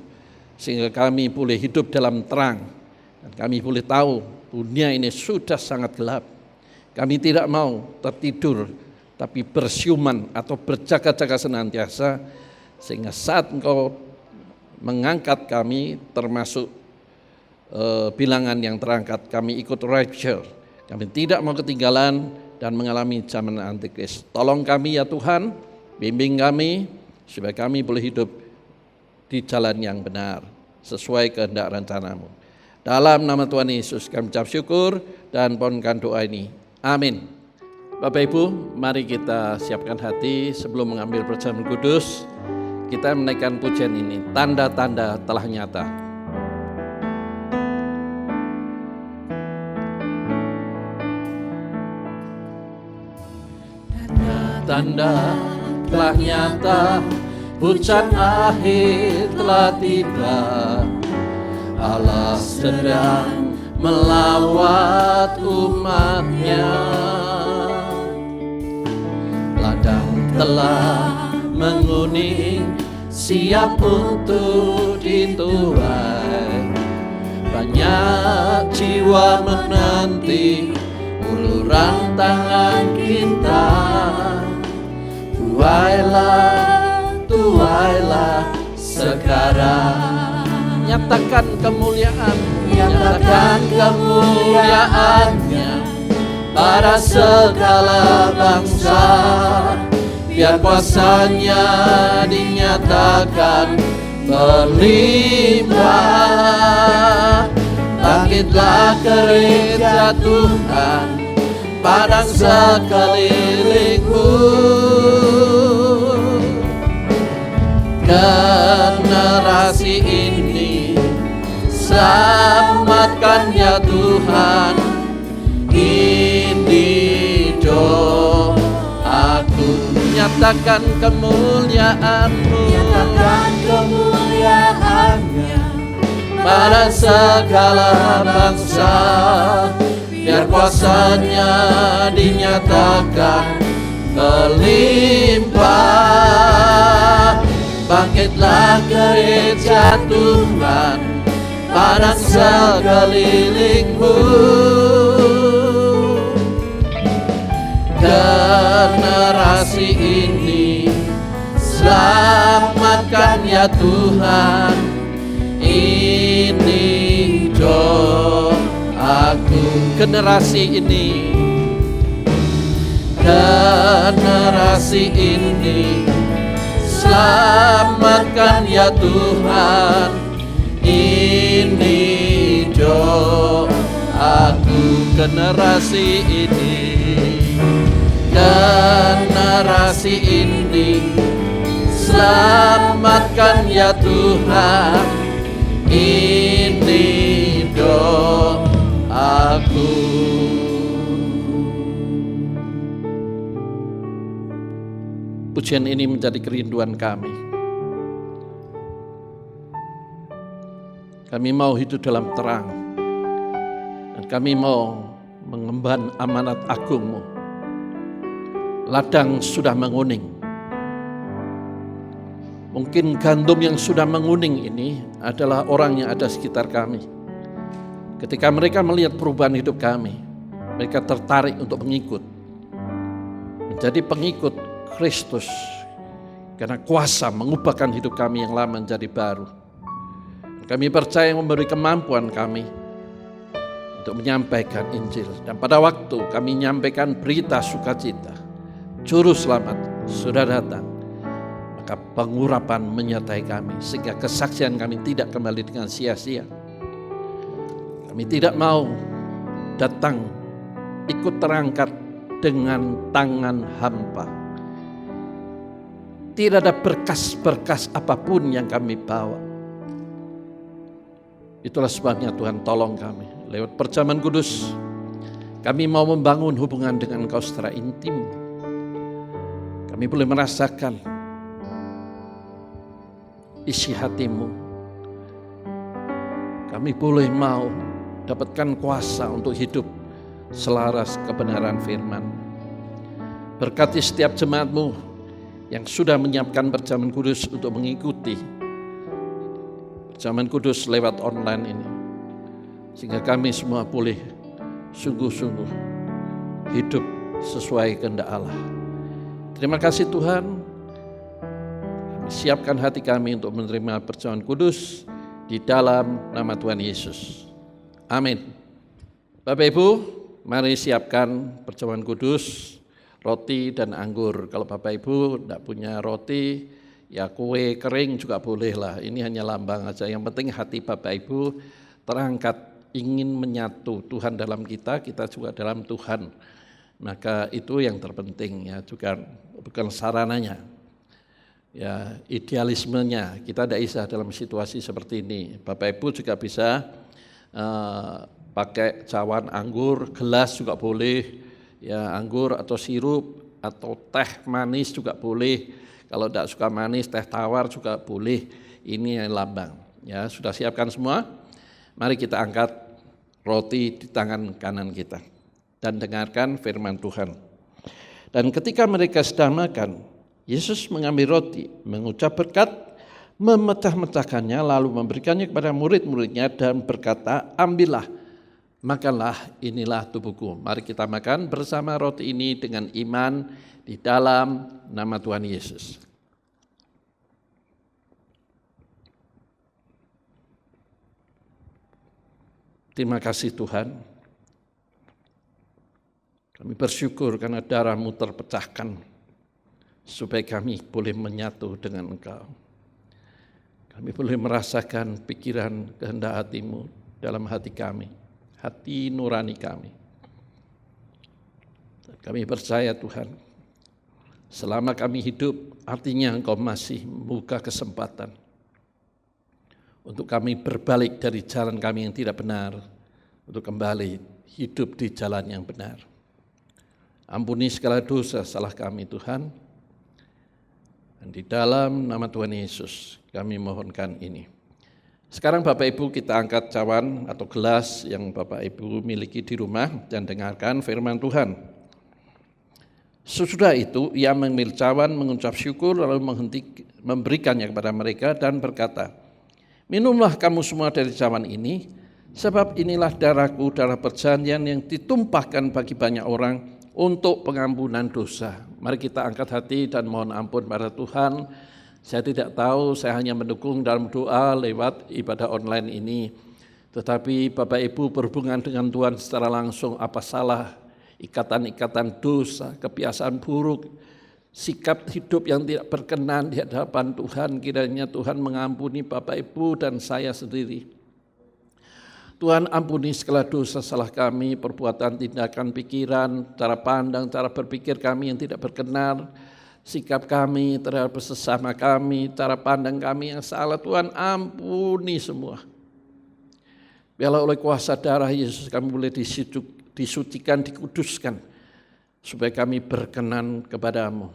Speaker 3: sehingga kami boleh hidup dalam terang. Dan kami boleh tahu dunia ini sudah sangat gelap. Kami tidak mau tertidur, tapi bersiuman atau berjaga-jaga senantiasa, sehingga saat Engkau mengangkat kami, termasuk bilangan yang terangkat, kami ikut rapture. Kami tidak mau ketinggalan dan mengalami zaman antikris. Tolong kami ya Tuhan, bimbing kami, supaya kami boleh hidup di jalan yang benar, sesuai kehendak rencana-Mu. Dalam nama Tuhan Yesus kami ucap syukur dan mohonkan doa ini. Amin. Bapak Ibu, mari kita siapkan hati sebelum mengambil perjamuan kudus. Kita menaikkan pujian ini, tanda-tanda telah nyata. Tanda telah nyata, hujan akhir telah tiba. Allah sedang melawat umat-Nya. Ladang telah menguning, siap untuk dituai. Banyak jiwa menanti uluran tangan kita. Tuailah sekarang. Nyatakan kemuliaan, nyatakan kemuliaan-Nya. pada segala bangsa, biar kuasanya dinyatakan berlimpah. Bangkitlah gereja Tuhan, padang sekelilingmu. Generasi ini selamatkan ya Tuhan, ini doaku. Nyatakan kemuliaan-Mu,
Speaker 2: nyatakan kemuliaan-Nya
Speaker 3: pada segala bangsa, biar kuasanya dinyatakan berlimpah. Bangkitlah gereja Tuhan, padang sekelilingmu. Generasi ini selamatkan ya Tuhan, ini doaku. Generasi ini selamatkan ya Tuhan, ini doaku. Generasi ini selamatkan ya Tuhan, ini doaku. Pujian ini menjadi kerinduan kami. Kami mau hidup dalam terang, dan kami mau mengemban amanat agung-Mu. Ladang sudah menguning. Mungkin gandum yang sudah menguning ini adalah orang yang ada sekitar kami. Ketika mereka melihat perubahan hidup kami, mereka tertarik untuk mengikut. Menjadi pengikut Kristus. Karena kuasa mengubahkan hidup kami yang lama menjadi baru. Kami percaya memberi kemampuan kami untuk menyampaikan Injil. Dan pada waktu kami menyampaikan berita sukacita, Juru Selamat sudah datang, maka pengurapan menyertai kami, sehingga kesaksian kami tidak kembali dengan sia-sia. Kami tidak mau datang ikut terangkat dengan tangan hampa. Tidak ada berkas-berkas apapun yang kami bawa. Itulah sebabnya Tuhan tolong kami. Lewat perjamuan kudus, kami mau membangun hubungan dengan Engkau secara intim. Kami boleh merasakan isi hati-Mu. Kami boleh mau dapatkan kuasa untuk hidup selaras kebenaran firman. Berkati setiap jemaat-Mu yang sudah menyiapkan perjamuan kudus untuk mengikuti perjamuan kudus lewat online ini. Sehingga kami semua boleh sungguh-sungguh hidup sesuai kehendak Allah. Terima kasih Tuhan. Kami siapkan hati kami untuk menerima perjamuan kudus di dalam nama Tuhan Yesus. Amin. Bapak Ibu, mari siapkan perjamuan kudus, roti dan anggur. Kalau Bapak Ibu tidak punya roti, ya kue kering juga boleh lah. Ini hanya lambang aja. Yang penting hati Bapak Ibu terangkat, ingin menyatu Tuhan dalam kita, kita juga dalam Tuhan. Maka itu yang terpenting ya, juga bukan sarananya. Ya, idealismenya kita tidak bisa dalam situasi seperti ini. Bapak Ibu juga bisa pakai cawan anggur, gelas juga boleh. Ya, anggur atau sirup atau teh manis juga boleh. Kalau tidak suka manis, teh tawar juga boleh. Ini yang lambang. Ya, sudah siapkan semua? Mari kita angkat roti di tangan kanan kita dan dengarkan firman Tuhan. Dan ketika mereka sedang makan, Yesus mengambil roti, mengucap berkat, memecah-mecahkannya, lalu memberikannya kepada murid-muridnya dan berkata, ambillah, makanlah, inilah tubuhku. Mari kita makan bersama roti ini dengan iman di dalam nama Tuhan Yesus. Terima kasih Tuhan. Kami bersyukur karena darah-Mu terpecahkan, supaya kami boleh menyatu dengan Engkau. Kami boleh merasakan pikiran kehendak hati-Mu dalam hati kami, hati nurani kami. Dan kami percaya Tuhan, selama kami hidup, artinya Engkau masih membuka kesempatan untuk kami berbalik dari jalan kami yang tidak benar, untuk kembali hidup di jalan yang benar. Ampuni segala dosa salah kami Tuhan, dan di dalam nama Tuhan Yesus kami mohonkan ini. Sekarang Bapak Ibu kita angkat cawan atau gelas yang Bapak Ibu miliki di rumah dan dengarkan firman Tuhan. Sesudah itu ia mengambil cawan, mengucap syukur, lalu memberikannya kepada mereka dan berkata, "Minumlah kamu semua dari cawan ini, sebab inilah darahku, darah perjanjian yang ditumpahkan bagi banyak orang untuk pengampunan dosa." Mari kita angkat hati dan mohon ampun pada Tuhan. Saya tidak tahu, saya hanya mendukung dalam doa lewat ibadah online ini. Tetapi Bapak Ibu berhubungan dengan Tuhan secara langsung, apa salah, ikatan-ikatan dosa, kebiasaan buruk, sikap hidup yang tidak berkenan di hadapan Tuhan, kiranya Tuhan mengampuni Bapak Ibu dan saya sendiri. Tuhan ampuni segala dosa salah kami, perbuatan, tindakan, pikiran, cara pandang, cara berpikir kami yang tidak berkenan, sikap kami terhadap sesama kami, cara pandang kami yang salah. Tuhan ampuni semua. Biarlah oleh kuasa darah Yesus kami boleh disucikan, dikuduskan, supaya kami berkenan kepadamu.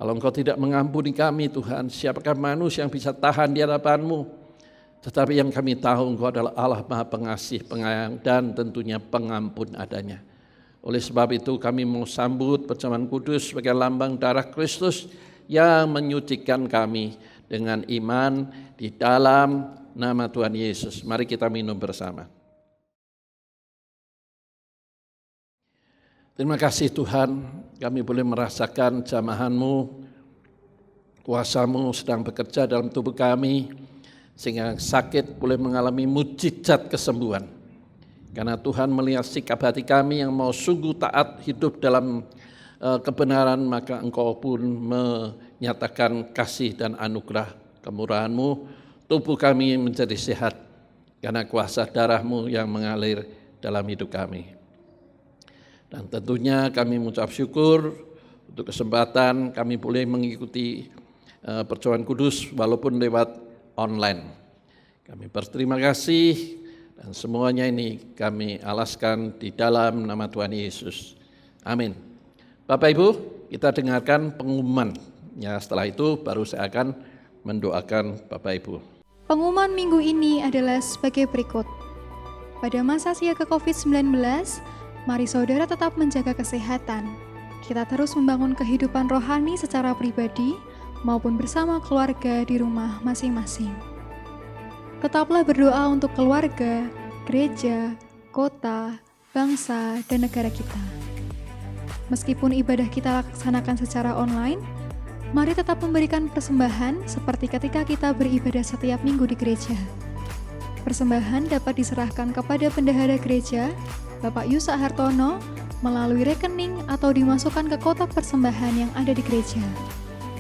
Speaker 3: Kalau Engkau tidak mengampuni kami Tuhan, siapakah manusia yang bisa tahan di hadapan-Mu? Tetapi yang kami tahu Engkau adalah Allah Maha Pengasih, Penyayang, dan tentunya pengampun adanya. Oleh sebab itu kami mau sambut perjamuan kudus sebagai lambang darah Kristus yang menyucikan kami dengan iman di dalam nama Tuhan Yesus. Mari kita minum bersama. Terima kasih Tuhan, kami boleh merasakan jamahan-Mu, kuasa-Mu sedang bekerja dalam tubuh kami, sehingga sakit boleh mengalami mujizat kesembuhan. Karena Tuhan melihat sikap hati kami yang mau sungguh taat hidup dalam kebenaran, maka Engkau pun menyatakan kasih dan anugerah kemurahan-Mu, tubuh kami menjadi sehat, karena kuasa darah-Mu yang mengalir dalam hidup kami. Dan tentunya kami mengucap syukur untuk kesempatan kami boleh mengikuti perjamuan kudus walaupun lewat online. Kami berterima kasih dan semuanya ini kami alaskan di dalam nama Tuhan Yesus. Amin. Bapak Ibu, kita dengarkan pengumuman. Ya, setelah itu baru saya akan mendoakan Bapak Ibu.
Speaker 4: Pengumuman minggu ini adalah sebagai berikut. Pada masa siaga COVID-19, mari saudara tetap menjaga kesehatan. Kita terus membangun kehidupan rohani secara pribadi maupun bersama keluarga di rumah masing-masing. Tetaplah berdoa untuk keluarga, gereja, kota, bangsa, dan negara kita. Meskipun ibadah kita laksanakan secara online, mari tetap memberikan persembahan seperti ketika kita beribadah setiap minggu di gereja. Persembahan dapat diserahkan kepada bendahara gereja, Bapak Yusa Hartono, melalui rekening atau dimasukkan ke kotak persembahan yang ada di gereja.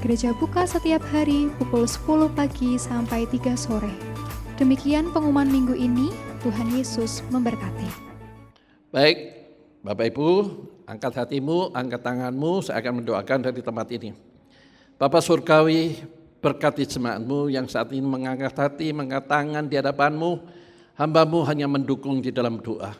Speaker 4: Gereja buka setiap hari pukul 10 pagi sampai 3 sore. Demikian pengumuman minggu ini, Tuhan Yesus memberkati.
Speaker 3: Baik, Bapak Ibu, angkat hatimu, angkat tanganmu, saya akan mendoakan dari tempat ini. Bapa Surgawi, berkati jemaat-Mu yang saat ini mengangkat hati, mengangkat tangan di hadapan-Mu. Hamba-Mu hanya mendukung di dalam doa.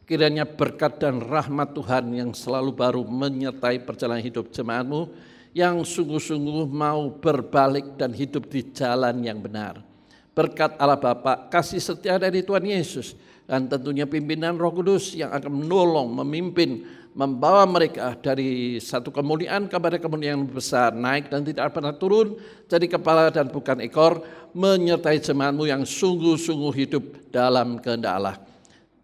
Speaker 3: Kiranya berkat dan rahmat Tuhan yang selalu baru menyertai perjalanan hidup jemaat-Mu yang sungguh-sungguh mau berbalik dan hidup di jalan yang benar. Berkat Allah Bapa, kasih setia dari Tuhan Yesus, dan tentunya pimpinan Roh Kudus yang akan menolong, memimpin, membawa mereka dari satu kemuliaan kepada kemuliaan yang besar, naik dan tidak pernah turun, jadi kepala dan bukan ekor, menyertai jemaat-Mu yang sungguh-sungguh hidup dalam kehendak Allah.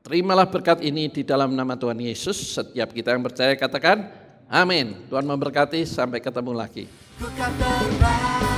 Speaker 3: Terimalah berkat ini di dalam nama Tuhan Yesus. Setiap kita yang percaya katakan, amin. Tuhan memberkati, sampai ketemu lagi.
Speaker 2: Ku kan terbang.